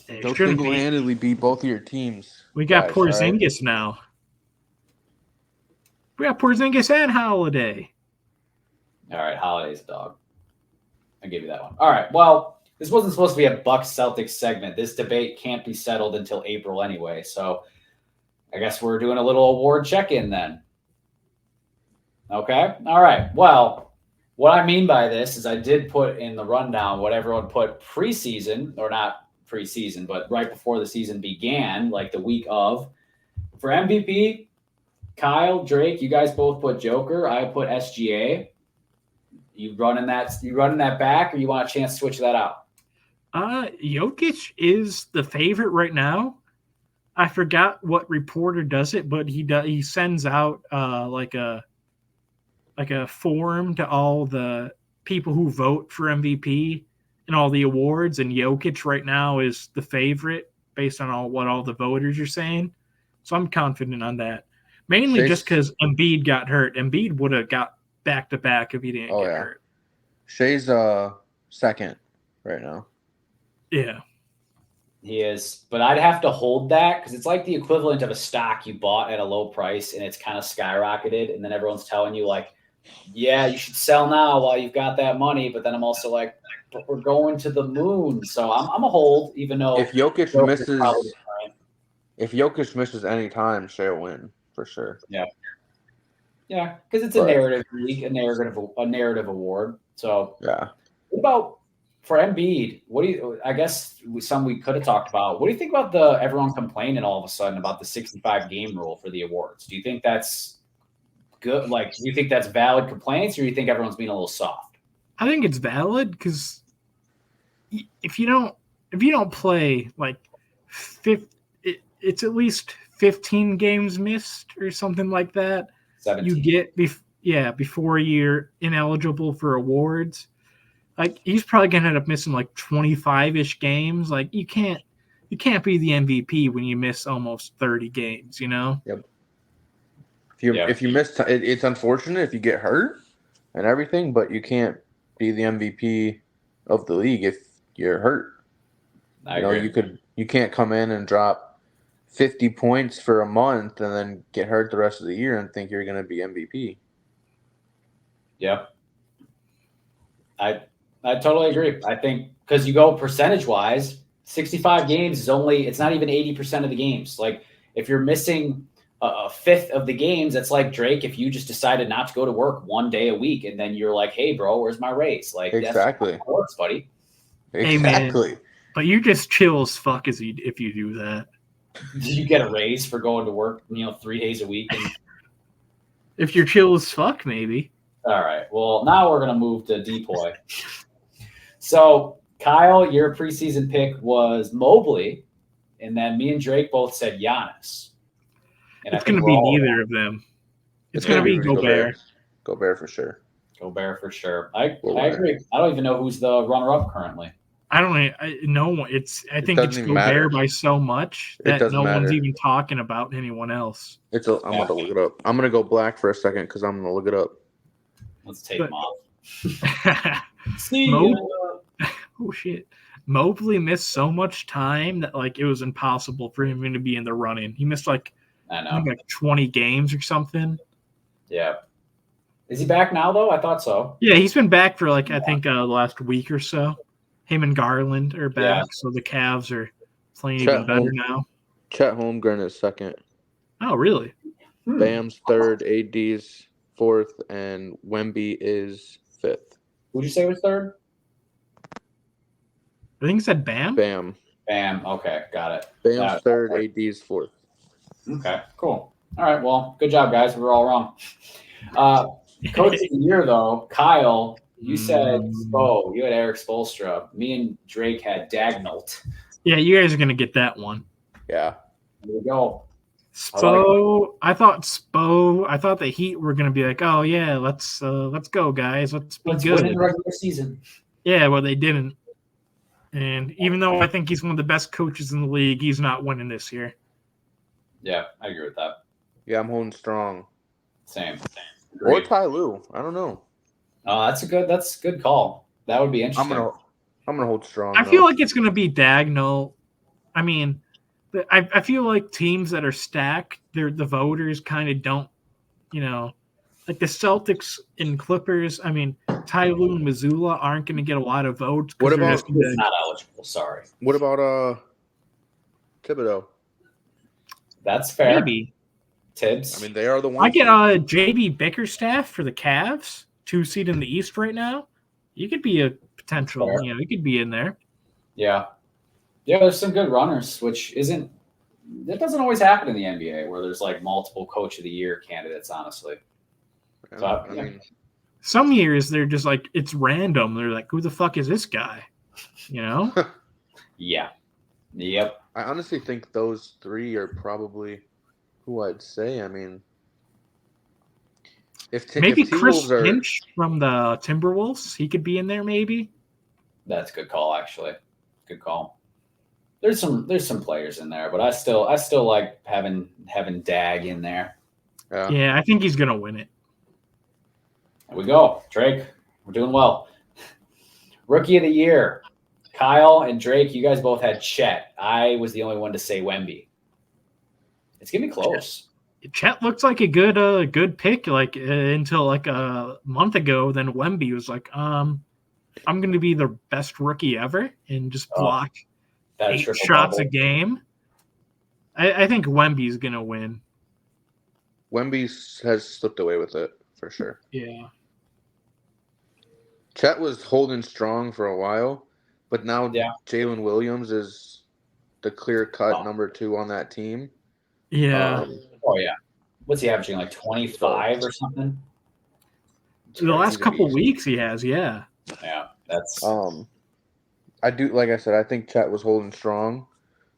They'll single-handedly beat both of your teams. We got guys, Porzingis now. We got Porzingis and Holiday. All right, Holiday's a dog. I'll give you that one. All right, well, this wasn't supposed to be a Bucks Celtics segment. This debate can't be settled until April anyway, so I guess we're doing a little award check-in then. Okay? All right, well, what I mean by this is I did put in the rundown what everyone put preseason, or not preseason, but right before the season began, like the week of. For MVP, Kyle, Drake, you guys both put Joker. I put SGA. You running that back, or you want a chance to switch that out? Jokic is the favorite right now. I forgot what reporter does it, but he sends out like a form to all the people who vote for MVP and all the awards, and Jokic right now is the favorite based on what all the voters are saying. So I'm confident on that. Mainly just because Embiid got hurt. Embiid would have got back-to-back if he didn't get hurt. Shea's second right now. Yeah. He is. But I'd have to hold that because it's like the equivalent of a stock you bought at a low price and it's kind of skyrocketed. And then everyone's telling you, like, yeah, you should sell now while you've got that money. But then I'm also like, but we're going to the moon. So I'm a hold, even though if Jokic misses any time, Shea will win for sure. Yeah. Yeah, because it's a narrative league, a narrative award. So yeah. What about for Embiid? I guess some we could have talked about. What do you think about everyone complaining all of a sudden about the 65 game rule for the awards? Do you think that's good? Like, do you think that's valid complaints, or do you think everyone's being a little soft? I think it's valid because if you don't play like it's at least 15 games missed or something like that. 17. You get before you're ineligible for awards. Like he's probably gonna end up missing like 25-ish games. Like you can't be the MVP when you miss almost 30 games. You know. Yep. If you miss, it's unfortunate if you get hurt and everything, but you can't be the MVP of the league if you're hurt. I agree. You can't come in and drop 50 points for a month and then get hurt the rest of the year and think you're going to be MVP. Yep. I totally agree. I think because you go percentage wise, 65 games it's not even 80% of the games. Like if you're missing a fifth of the games, it's like Drake, if you just decided not to go to work one day a week and then you're like, hey bro, where's my raise? Like exactly. That's how it works, buddy. Exactly. Hey, man, but you just chill as fuck if you do that. Do you get a raise for going to work, 3 days a week? If you're chill as fuck, maybe. All right. Well, now we're going to move to Depoy. So, Kyle, your preseason pick was Mobley, and then me and Drake both said Giannis. And It's going to be neither of them. It's going to be Gobert. Gobert for sure. Gobert for sure. I agree. I don't even know who's the runner-up currently. I don't know. I think it's Gobert matter. by so much that no matter. one's even talking about anyone else. I'm going to look it up. I'm going to go black for a second because I'm going to look it up. Let's take him off. Oh, shit. Mobley missed so much time that it was impossible for him to be in the run-in. He missed I think 20 games or something. Yeah. Is he back now though? I thought so. Yeah, he's been back for I think the last week or so. Him and Garland are back, so the Cavs are playing even better now. Chet Holmgren is second. Oh, really? Bam's third, AD's fourth, and Wemby is fifth. Who'd you say was third? I think it said Bam. Bam. Okay, got it. Bam's third, AD's fourth. Okay, cool. All right, well, good job, guys. We were all wrong. Coach of the year, though, Kyle, you said Spo. You had Eric Spoelstra. Me and Drake had Dagnalt. Yeah, you guys are going to get that one. Yeah. There we go. Spo, I thought the Heat were going to be like, oh, yeah, let's go, guys. Let's be good. Win in the regular season. Yeah, well, they didn't. And even though I think he's one of the best coaches in the league, he's not winning this year. Yeah, I agree with that. Yeah, I'm holding strong. Same. Or Ty Lue. I don't know. Oh, that's a good call. That would be interesting. I'm gonna hold strong. I feel like it's gonna be Dagnall. I mean, I feel like teams that are stacked, the voters kind of don't, like the Celtics and Clippers. I mean, Ty Lue and Missoula aren't going to get a lot of votes. What about not eligible? Sorry. What about Thibodeau? That's fair. Maybe Tibbs. I mean, they are the ones. I get JB Bickerstaff for the Cavs, 2 seed in the East right now. You could be a potential. Fair. You could be in there. Yeah. There's some good runners, which that doesn't always happen in the NBA where there's multiple Coach of the Year candidates. Honestly, so, I mean, some years they're just it's random. They're like, who the fuck is this guy? Yeah. Yep. I honestly think those three are probably who I'd say. I mean, maybe if Chris Finch from the Timberwolves, he could be in there. Maybe that's a good call. Actually, good call. There's some players in there, but I still like having Dag in there. Yeah, I think he's gonna win it. There we go, Drake. We're doing well. Rookie of the year, Kyle and Drake. You guys both had Chet. I was the only one to say Wemby. It's gonna be close. Chet looks like a good pick. Until a month ago, then Wemby was like, I'm gonna be the best rookie ever and just block 8 shots a game. I think Wemby's gonna win. Wemby has slipped away with it for sure. Yeah. Chet was holding strong for a while, but now Jalen Williams is the clear-cut number 2 on that team. Yeah. What's he averaging? 25 or something? The last couple weeks he has, yeah. Yeah, that's. I do, like I said, I think Chet was holding strong.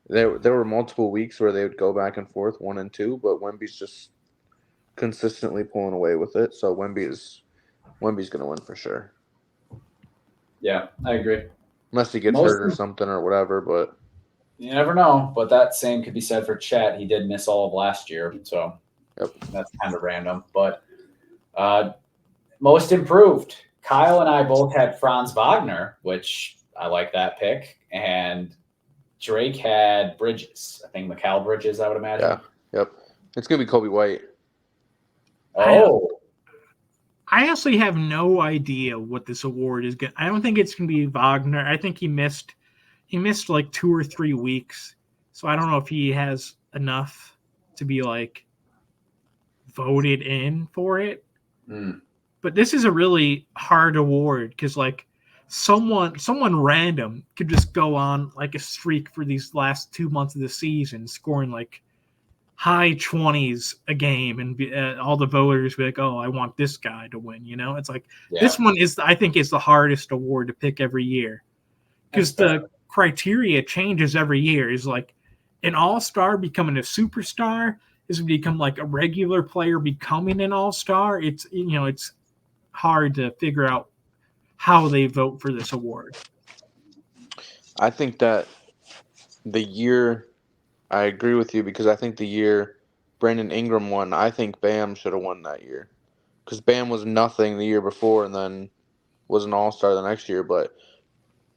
There were multiple weeks where they would go back and forth 1 and 2, but Wemby's just consistently pulling away with it. So Wemby's going to win for sure. Yeah, I agree. Unless he gets hurt or something or whatever, but you never know. But that same could be said for Chet. He did miss all of last year, so that's kind of random. But most improved, Kyle and I both had Franz Wagner, which I like that pick, and Drake had Bridges. I think Mikal Bridges, I would imagine. Yeah. Yep. It's gonna be Kobe White. Oh. I actually have no idea what this award is going. I don't think it's going to be Wagner. I think he missed 2 or 3 weeks. So I don't know if he has enough to be voted in for it. But this is a really hard award because someone random could just go on a streak for these last 2 months of the season, scoring high 20s a game, and all the voters be like, oh, I want this guy to win. It's this one I think is the hardest award to pick every year because the criteria changes every year. Is an all-star becoming a superstar? has become like a regular player becoming an all-star, it's hard to figure out how they vote for this award. I think that the year, I agree with you because I think the year Brandon Ingram won, I think Bam should have won that year. Because Bam was nothing the year before and then was an all-star the next year, but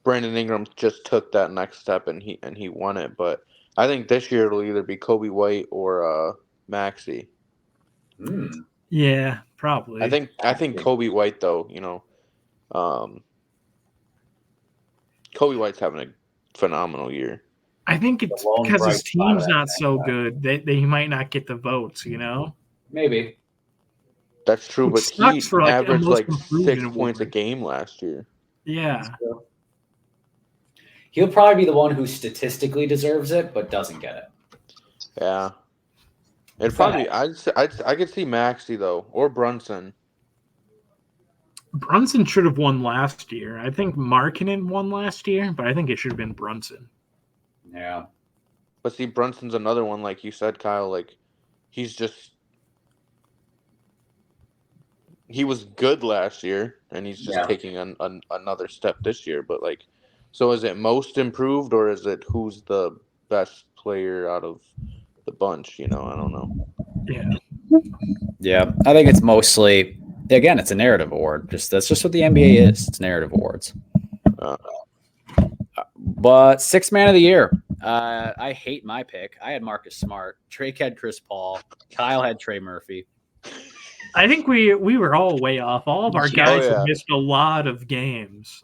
Brandon Ingram just took that next step and he won it. But I think this year it'll either be Kobe White or Maxey. Yeah, probably. I think Kobe White though, Kobe White's having a phenomenal year. I think it's because his team's not so good that he might not get the votes, Maybe. That's true, but he averaged like 6 points a game last year. Yeah. He'll probably be the one who statistically deserves it, but doesn't get it. Yeah. It'd probably I could see Maxey though, or Brunson. Brunson should have won last year. I think Markkanen won last year, but I think it should have been Brunson. Yeah. But see, Brunson's another one, like you said, Kyle. Like he was good last year, and he's just taking another step this year. But like, so is it most improved, or is it who's the best player out of the bunch? I don't know. Yeah, I think it's mostly, again, it's a narrative award. That's just what the NBA is. It's narrative awards. But sixth man of the year. I hate my pick. I had Marcus Smart. Drake had Chris Paul. Kyle had Trey Murphy. I think we were all way off. All of our guys have missed a lot of games.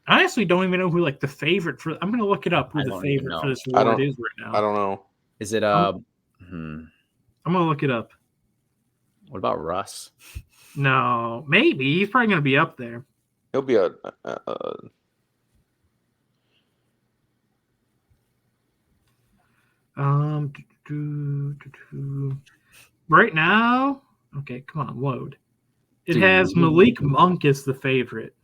I honestly don't even know who like the favorite for. I'm going to look it up who the favorite for this award is right now. I don't know. Is it I'm going to look it up. What about Russ? No, maybe he's probably going to be up there. He'll be a right now. Okay, come on, load. It has Malik Monk as the favorite.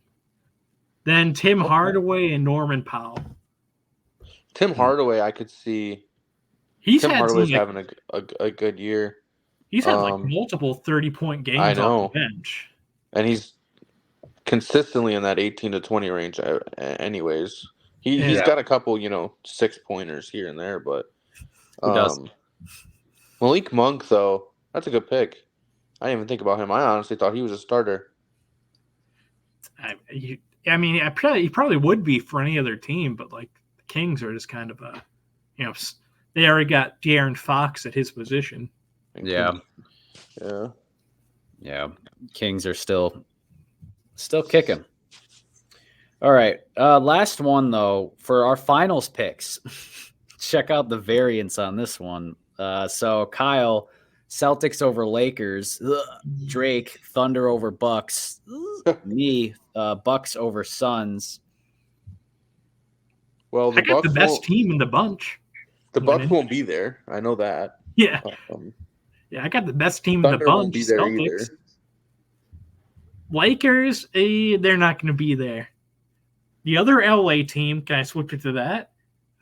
Then Tim Hardaway and Norman Powell. Tim Hardaway, I could see. Tim Hardaway's having a good year. He's had like multiple 30-point games off the bench. And he's consistently in that 18 to 20 range anyways. He's got a couple, 6-pointers here and there, but who does? Malik Monk, though, that's a good pick. I didn't even think about him. I honestly thought he was a starter. He probably would be for any other team, but like the Kings are just kind of they already got De'Aaron Fox at his position. Yeah. Kings are still kicking. All right. Last one though for our finals picks. Check out the variance on this one. So Kyle, Celtics over Lakers. Drake, Thunder over Bucks. Me, Bucks over Suns. Well, I got the best team in the bunch. The Bucks won't be there. I know that. Yeah. I got the best team in the bunch. Won't be there Celtics. either. Lakers, they're not going to be there. The other LA team, can I switch it to that?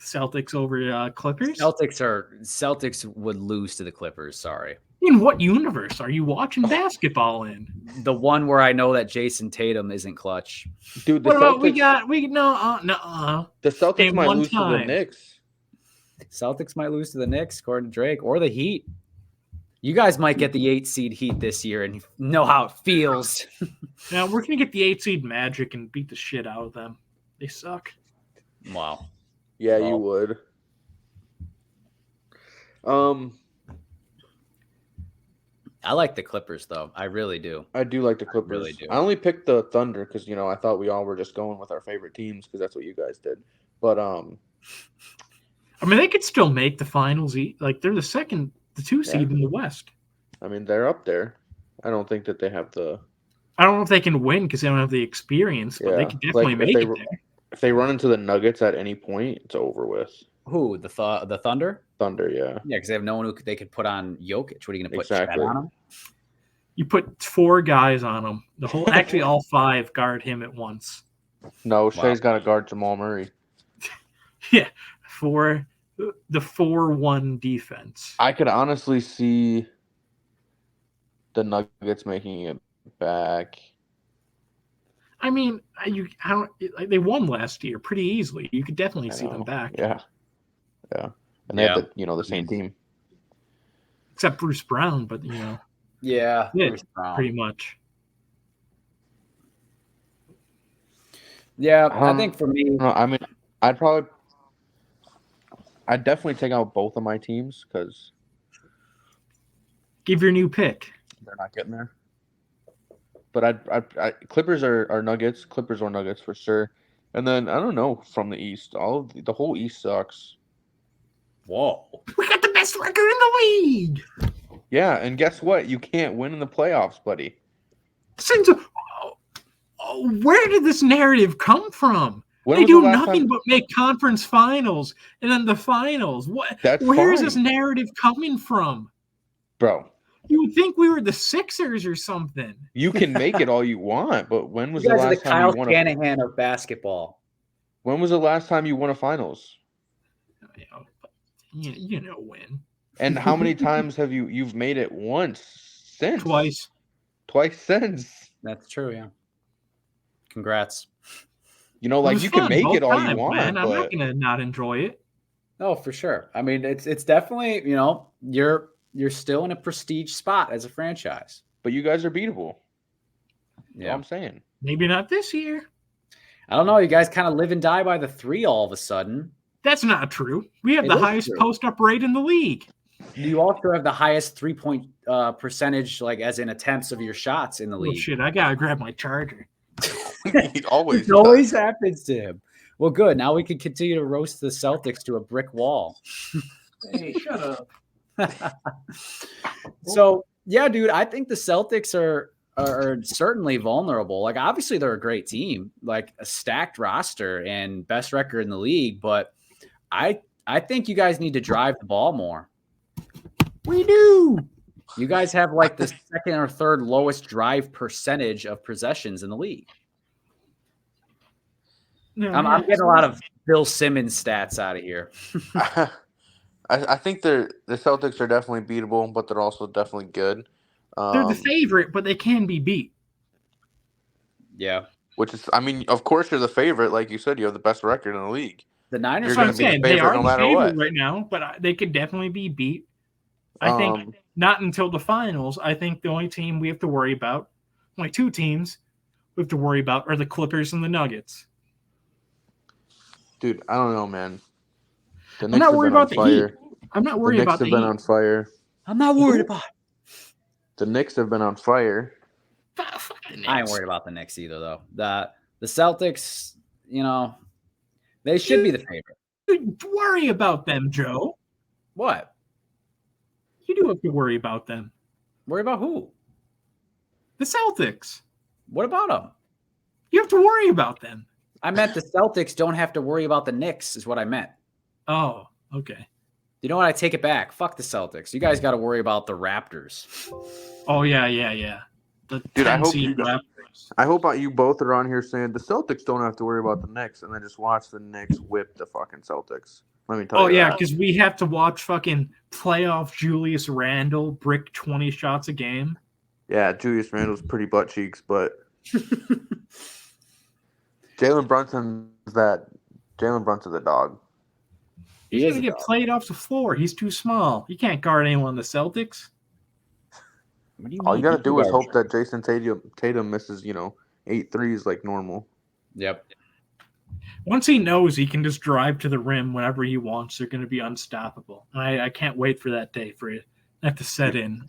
Celtics over Clippers? Celtics would lose to the Clippers, sorry. In what universe are you watching basketball in? The one where I know that Jason Tatum isn't clutch. Dude, The Celtics might lose to the Knicks. Celtics might lose to the Knicks, according to Drake, or the Heat. You guys might get the 8 seed Heat this year and know how it feels. Now we're going to get the 8 seed Magic and beat the shit out of them. They suck. Wow. Yeah, you would. I like the Clippers, though. I really do. I do like the Clippers. I really do. I only picked the Thunder because, I thought we all were just going with our favorite teams because that's what you guys did. But, they could still make the finals. Like, they're the 2 seed in the West. They're up there. I don't think that they have the... I don't know if they can win because they don't have the experience, but they can definitely make it there. If they run into the Nuggets at any point, it's over with. Who? The Thunder? Thunder, yeah. Yeah, because they have no one who they could put on Jokic. What are you going to put Chet on him? You put 4 guys on him. Actually, all 5 guard him at once. No, Shea's got to guard Jamal Murray. Yeah, 4 the 4-1 defense. I could honestly see the Nuggets making it back. I mean, they won last year pretty easily. You could definitely see them back. Yeah. And they had the same team. Except Bruce Brown, but Bruce Brown. pretty much. Yeah, I think for me, I mean, I'd definitely take out both of my teams because give your new pick. They're not getting there. But Clippers are Nuggets. Clippers or Nuggets for sure. And then I don't know from the East. The whole East sucks. Whoa, we got the best record in the league. Yeah, and guess what? You can't win in the playoffs, buddy. Where did this narrative come from? They do nothing but make conference finals and then the finals. Where is this narrative coming from? Bro. You would think we were the Sixers or something. You can make it all you want, but when was the last time you won Shanahan of basketball? When was the last time you won a finals? You know when. And how many times have you've made it once since? Twice since. That's true, yeah. Congrats. You can make it all you want, man. But I'm not gonna not enjoy it. Oh, for sure. I mean, it's definitely, you're still in a prestige spot as a franchise. But you guys are beatable. Yeah, all I'm saying. Maybe not this year. I don't know. You guys kind of live and die by the 3 all of a sudden. That's not true. We have the highest post-up rate in the league. You also have the highest 3-point percentage, like as in attempts of your shots in the league. Oh, shit, I gotta grab my charger. It always happens to him. Well, good. Now we can continue to roast the Celtics to a brick wall. Hey, shut up. So, yeah, dude, I think the Celtics are certainly vulnerable. Like, obviously, they're a great team, like a stacked roster and best record in the league. But I think you guys need to drive the ball more. We do. You guys have like the second or third lowest drive percentage of possessions in the league. No, I'm getting a lot of Bill Simmons stats out of here. I think the Celtics are definitely beatable, but they're also definitely good. They're the favorite, but they can be beat. Yeah. Which is, I mean, of course you're the favorite. Like you said, you have the best record in the league. The Niners are going to be the favorite no matter what. Right now, but they could definitely be beat. I think not until the finals. I think the only team we have to worry about, only 2 teams we have to worry about are the Clippers and the Nuggets. Dude, I don't know, man. I'm not worried about the Heat. I'm not worried about the Heat. The Knicks have been on fire. I'm not worried about it. The Knicks have been on fire. I ain't worried about the Knicks either, though. The Celtics, they should be the favorite. Worry about them, Joe. What? You do have to worry about them. Worry about who? The Celtics. What about them? You have to worry about them. I meant the Celtics don't have to worry about the Knicks is what I meant. Oh, okay. You know what? I take it back. Fuck the Celtics. You guys got to worry about the Raptors. Oh, yeah. Dude, I hope you both are on here saying the Celtics don't have to worry about the Knicks, and then just watch the Knicks whip the fucking Celtics. Let me tell you. Oh, yeah, because we have to watch fucking playoff Julius Randle brick 20 shots a game. Yeah, Julius Randle's pretty butt cheeks, but Jalen Brunson's a dog. He's going to get played off the floor. He's too small. He can't guard anyone on the Celtics. All you got to do is hope that Jason Tatum misses, 8 threes like normal. Yep. Once he knows he can just drive to the rim whenever he wants, they're going to be unstoppable. And I can't wait for that day for it to set in.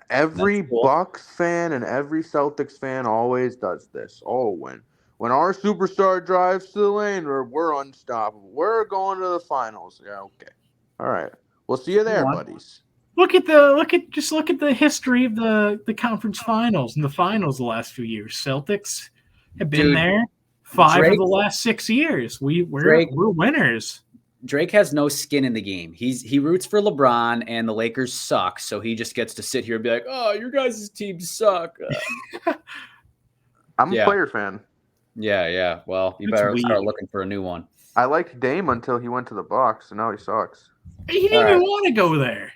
Every Bucks fan and every Celtics fan always does this. Oh, when our superstar drives to the lane, we're unstoppable. We're going to the finals. Yeah, okay. All right. We'll see you there, buddies. Look at the history of the conference finals and the finals the last few years. Celtics have been there 5 of the last 6 years. We're winners. Drake has no skin in the game. He roots for LeBron and the Lakers suck, so he just gets to sit here and be like, "Oh, your guys' teams suck." I'm a player fan. Yeah. Well, you That's better start weird. looking for a new one. I liked Dame until he went to the Bucks, and now he sucks. He didn't even want to go there.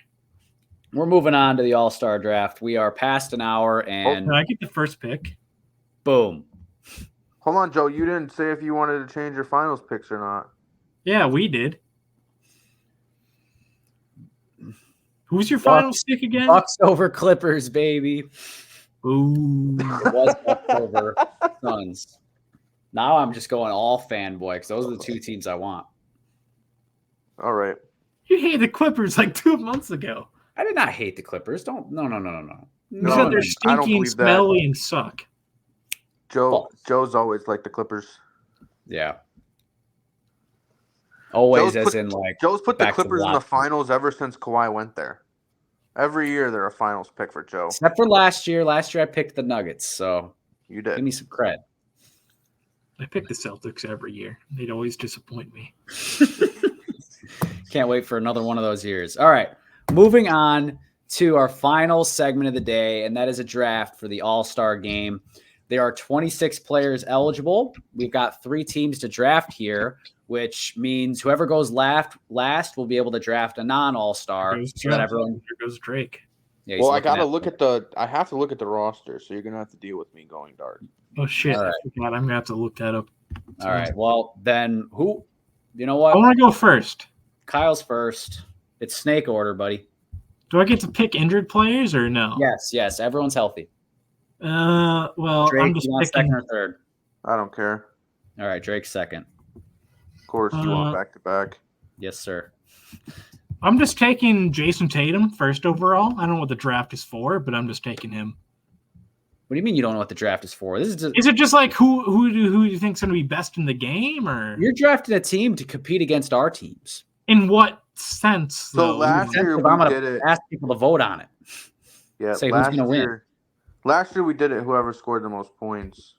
We're moving on to the All-Star draft. We are past an hour, and Can I get the first pick? boom. Hold on, Joe. You didn't say if you wanted to change your finals picks or not. Yeah, we did. Who's your final stick again? Bucks over Clippers, baby. Ooh. It was Bucks over Suns. Now I'm just going all fanboy because those are the two teams I want. All right. You hated the Clippers like 2 months ago. I did not hate the Clippers. No. You said they're stinky and smelly and suck. Joe's always like the Clippers. Yeah. Always Joe's put the Clippers in the finals ever since Kawhi went there. Every year they're a finals pick for Joe. Except for last year. Last year I picked the Nuggets, so you did. Give me some cred. I pick the Celtics every year. They'd always disappoint me. Can't wait for another one of those years. All right. Moving on to our final segment of the day, and that is a draft for the All-Star game. There are 26 players eligible. We've got 3 teams to draft here, which means whoever goes last will be able to draft a non-All-Star. So that everyone. There goes Drake. Yeah, well, I have to look at the roster, so you're gonna have to deal with me going dark. Oh shit! Right. I forgot. I'm gonna have to look that up. All right. Well, then who? You know what? I want to go first. Kyle's first. It's snake order, buddy. Do I get to pick injured players or no? Yes. Everyone's healthy. Well, Drake, I'm just picking second or third. I don't care. All right, Drake's second. Of course, you want back to back. Yes, sir. I'm just taking Jason Tatum first overall. I don't know what the draft is for, but I'm just taking him. What do you mean you don't know what the draft is for? Is it just like who do you think's going to be best in the game, or you're drafting a team to compete against our teams? In what sense? So last year we did it. Ask people to vote on it. Yeah, say who's going to win. Last year we did it. Whoever scored the most points.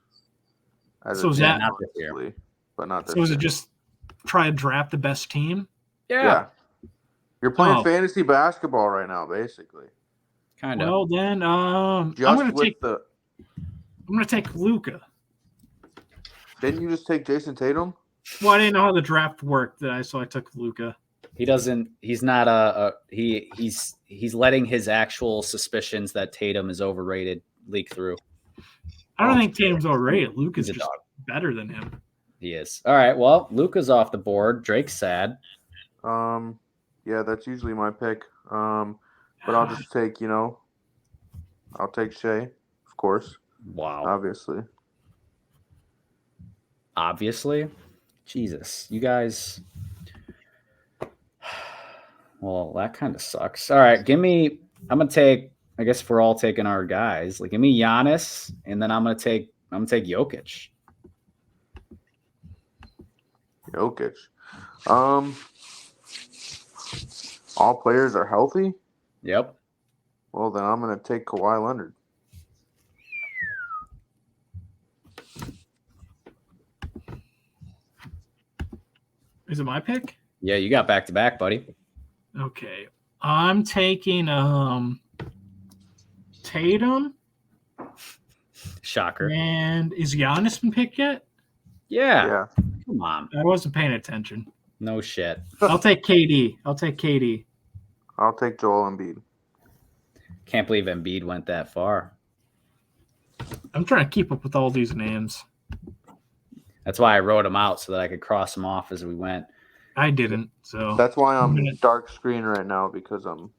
So is that not this year? But not this so? Is year. It just try to draft the best team? Yeah. You're playing fantasy basketball right now, basically. Kind of. Well, then I'm going to take Luka. Didn't you just take Jason Tatum? Well, I didn't know how the draft worked, so I took Luka. He doesn't. He's not he's letting his actual suspicions that Tatum is overrated leak through. I don't think Tatum's overrated. Luka's just better than him. He is. All right. Well, Luka's off the board. Drake's sad. Yeah, that's usually my pick. But I'll just take, I'll take Shea, of course. Wow. Obviously. Jesus. You guys. Well, that kind of sucks. All right. I'm going to take, I guess we're all taking our guys. Like, give me Giannis, and then I'm going to take Jokic. All players are healthy? Yep. Well, then I'm going to take Kawhi Leonard. Is it my pick? Yeah, you got back-to-back, buddy. Okay. I'm taking Tatum. Shocker. And is Giannis been picked yet? Yeah. Come on. I wasn't paying attention. No shit. I'll take KD. I'll take Joel Embiid. Can't believe Embiid went that far. I'm trying to keep up with all these names. That's why I wrote them out so that I could cross them off as we went. I didn't, so that's why I'm dark screen right now because I'm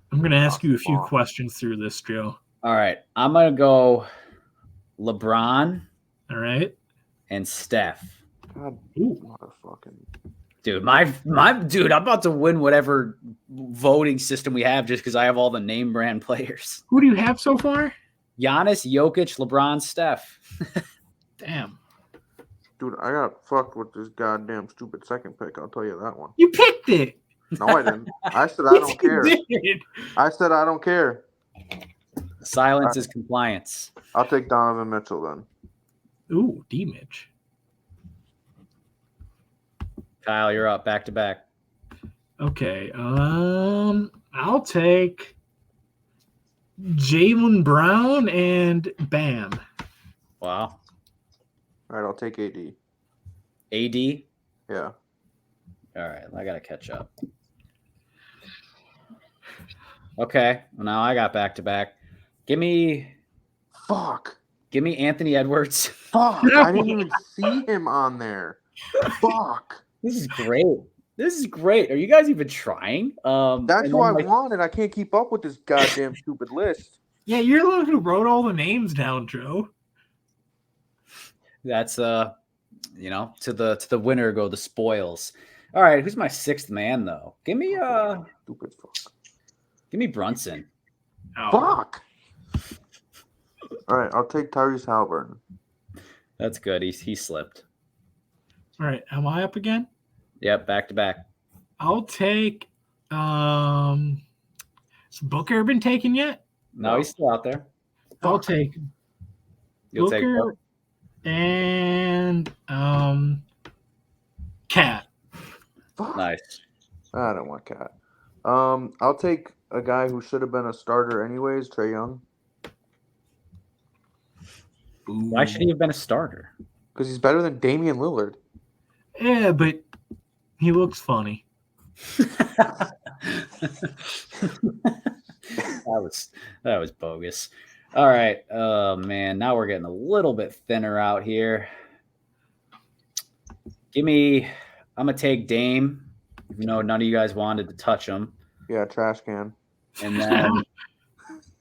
going to ask you a few questions through this, Joe. All right, I'm going to go LeBron. All right, and Steph. God, motherfucking dude, my dude, I'm about to win whatever voting system we have just because I have all the name brand players. Who do you have so far? Giannis, Jokic, LeBron, Steph. Damn. Dude, I got fucked with this goddamn stupid second pick. I'll tell you that one. You picked it. No, I didn't. I said I don't care. I said I don't care. Silence is compliance. I'll take Donovan Mitchell then. Ooh, D-Mitch. Kyle, you're up back to back. Okay. I'll take Jaylen Brown and Bam. Wow. All right, I'll take AD. AD? Yeah. All right, I got to catch up. Okay, well, now I got back-to-back. Give me Anthony Edwards. Fuck. I didn't even see him on there. Fuck. This is great. Are you guys even trying? That's who I wanted. I can't keep up with this goddamn stupid list. Yeah, you're the one who wrote all the names down, Joe. That's to the winner go the spoils. All right, who's my sixth man though? Give me Stupid fuck. Give me Brunson. Oh. Fuck. All right, I'll take Tyrese Halliburton. That's good. He slipped. All right, am I up again? Yep, back to back. I'll take. Has Booker been taken yet? No, he's still out there. I'll take You'll Booker and Cat. Fuck. Nice. I don't want Cat. I'll take a guy who should have been a starter anyways, Trae Young. Why should he have been a starter? Because he's better than Damian Lillard. Yeah, but he looks funny. That was bogus. All right. Oh man, now we're getting a little bit thinner out here. I'm gonna take Dame, even though none of you guys wanted to touch him. Yeah, trash can. And then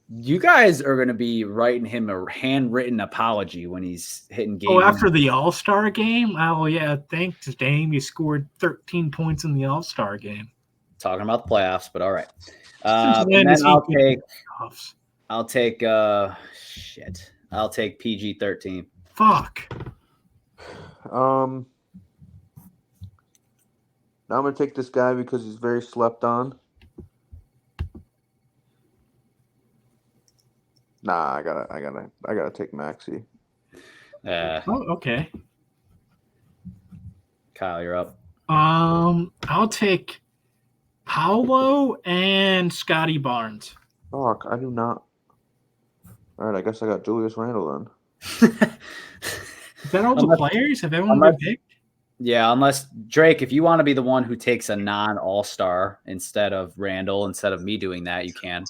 you guys are gonna be writing him a handwritten apology when he's hitting games. Oh, after the All-Star game? Oh yeah, thanks, Dame. You scored 13 points in the All-Star game. Talking about the playoffs, but all right. And then I'll take PG-13. Fuck. Now I'm gonna take this guy because he's very slept on. Nah, I gotta take Maxey. Okay. Kyle, you're up. I'll take Paolo and Scotty Barnes. Fuck, I do not. All right, I guess I got Julius Randle then. Is that all the players? Have everyone been picked? Yeah, unless Drake, if you want to be the one who takes a non-all-star instead of Randall, instead of me doing that, you can.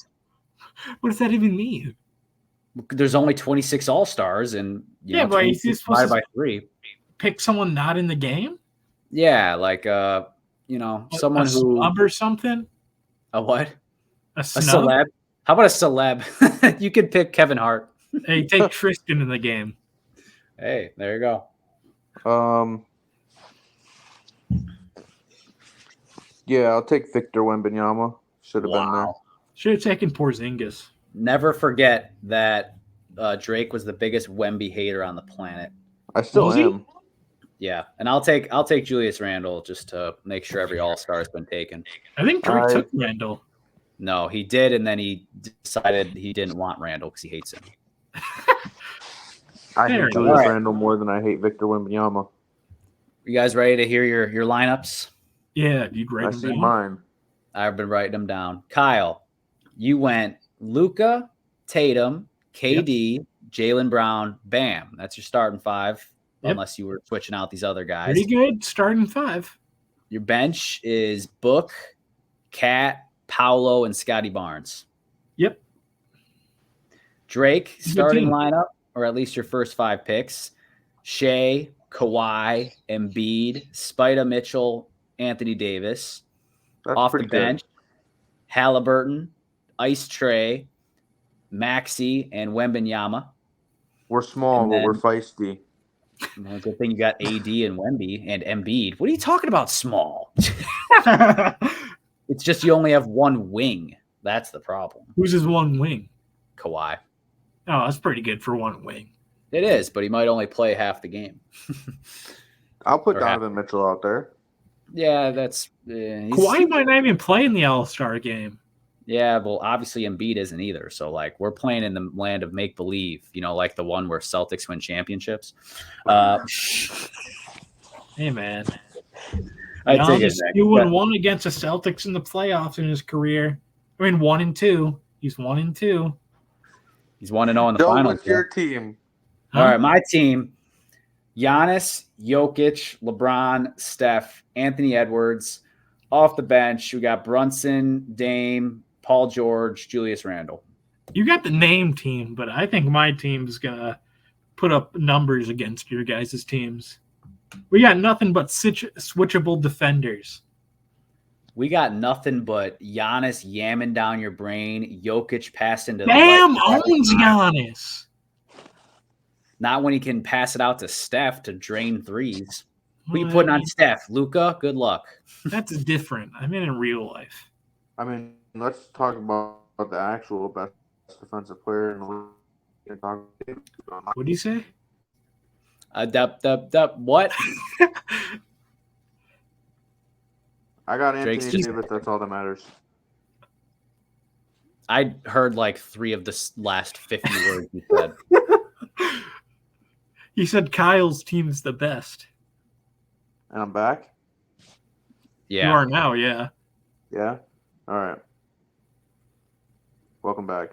What does that even mean? There's only 26 all-stars, and but is he supposed by 3. Pick someone not in the game? Yeah, like someone a who snub or something. A what? A celeb? How about a celeb? You could pick Kevin Hart. Hey, take Tristan in the game. Hey, there you go. Yeah, I'll take Victor Wembanyama. Should have been there. Should have taken Porzingis. Never forget that Drake was the biggest Wemby hater on the planet. I still am. Yeah, and I'll take Julius Randle just to make sure every All-Star has been taken. I think Drake took Randle. No, he did, and then he decided he didn't want Randle because he hates him. I hate Julius Randle more than I hate Victor Wembanyama. You guys ready to hear your lineups? Yeah, you'd write them down? I see mine. I've been writing them down. Kyle, you went Luka, Tatum, KD, Jaylen Brown, Bam. That's your starting 5, unless you were switching out these other guys. Pretty good, starting 5. Your bench is Book, Cat, Paolo, and Scotty Barnes. Yep. Drake, starting lineup, or at least your first 5 picks. Shea, Kawhi, Embiid, Spida Mitchell, Anthony Davis. That's off the good. bench, Halliburton, Ice Trae, Maxey, and Wembanyama. We're small, but we're feisty. Good thing you got AD and Wemby and Embiid. What are you talking about small? It's just you only have one wing. That's the problem. Who's his one wing? Kawhi. Oh, that's pretty good for one wing. It is, but he might only play half the game. I'll put Donovan Mitchell out there. Yeah, that's Kawhi might not even play in the All-Star game. Yeah, well, obviously Embiid isn't either. So, like, we're playing in the land of make-believe, like the one where Celtics win championships. Hey, man. I take it. He won 1 against the Celtics in the playoffs in his career. I mean, 1 and 2. He's 1 and 2. He's 1-0 in the finals. What's your team? All right, my team. Giannis, Jokic, LeBron, Steph, Anthony Edwards. Off the bench, we got Brunson, Dame, Paul George, Julius Randle. You got the name team, but I think my team's going to put up numbers against your guys' teams. We got nothing but switchable defenders. We got nothing but Giannis yamming down your brain, Jokic passing to Bam owns Giannis. Not when he can pass it out to Steph to drain threes. Who you putting on Steph? Luka? Good luck. That's different. I mean, in real life. I mean, let's talk about the actual best defensive player in the league. What do you say? What? I got Anthony Davis. That's all that matters. I heard like 3 of the last 50 words you said. He said Kyle's team is the best. And I'm back? Yeah. You are now, yeah. Yeah? All right. Welcome back.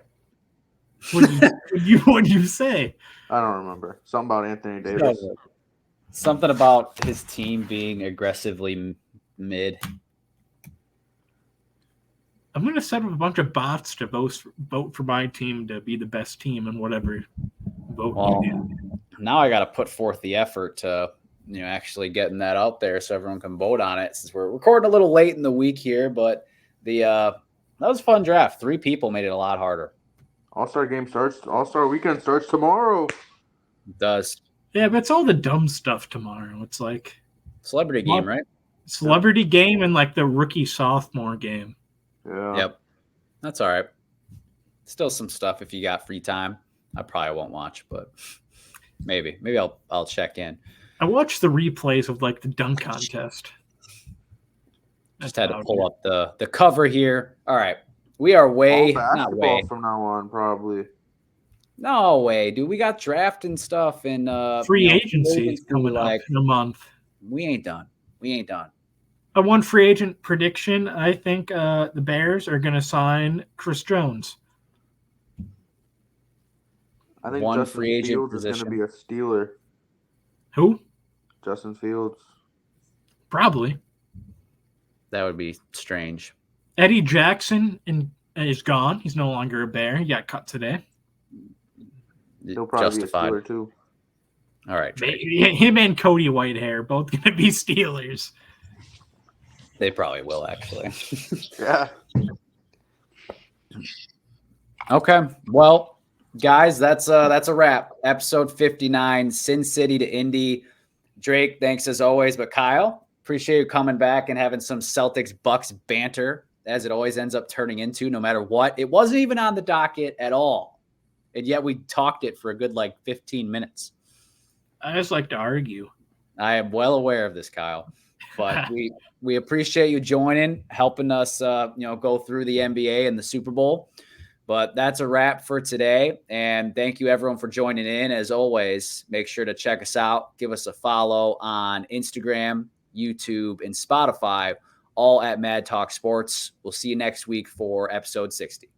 What did you say? I don't remember. Something about Anthony Davis. Something about his team being aggressively mid. I'm going to set up a bunch of bots to vote for my team to be the best team in whatever vote you do. Now I got to put forth the effort to, actually getting that out there so everyone can vote on it. Since we're recording a little late in the week here, but that was a fun draft. 3 people made it a lot harder. All-Star weekend starts tomorrow. It does. Yeah, but it's all the dumb stuff tomorrow. It's like celebrity game, right? Celebrity game and like the rookie sophomore game. Yeah. Yep. That's all right. Still some stuff if you got free time. I probably won't watch, but maybe I'll check in. I watched the replays of like the dunk contest. Just had to pull up the cover here. All right. We are not way from now on, probably. No way, dude. We got draft and stuff and free agency coming up in a month. We ain't done. I won free agent prediction. I think the Bears are going to sign Chris Jones. I think one Justin free agent Fields position is going to be a Steeler. Who? Justin Fields. Probably. That would be strange. Eddie Jackson is gone. He's no longer a Bear. He got cut today. He'll probably Justified. be a Steeler too. All right. Him and Cody Whitehair both going to be Steelers. They probably will, actually. Yeah. Okay. Well, guys, that's a wrap. Episode 59, Sin City to Indy. Drake, thanks as always. But Kyle, appreciate you coming back and having some Celtics Bucks banter, as it always ends up turning into, no matter what. It wasn't even on the docket at all. And yet we talked it for a good 15 minutes. I just like to argue. I am well aware of this, Kyle. But we appreciate you joining, helping us go through the NBA and the Super Bowl. But that's a wrap for today. And thank you, everyone, for joining in. As always, make sure to check us out. Give us a follow on Instagram, YouTube, and Spotify, all at Mad Talk Sports. We'll see you next week for episode 60.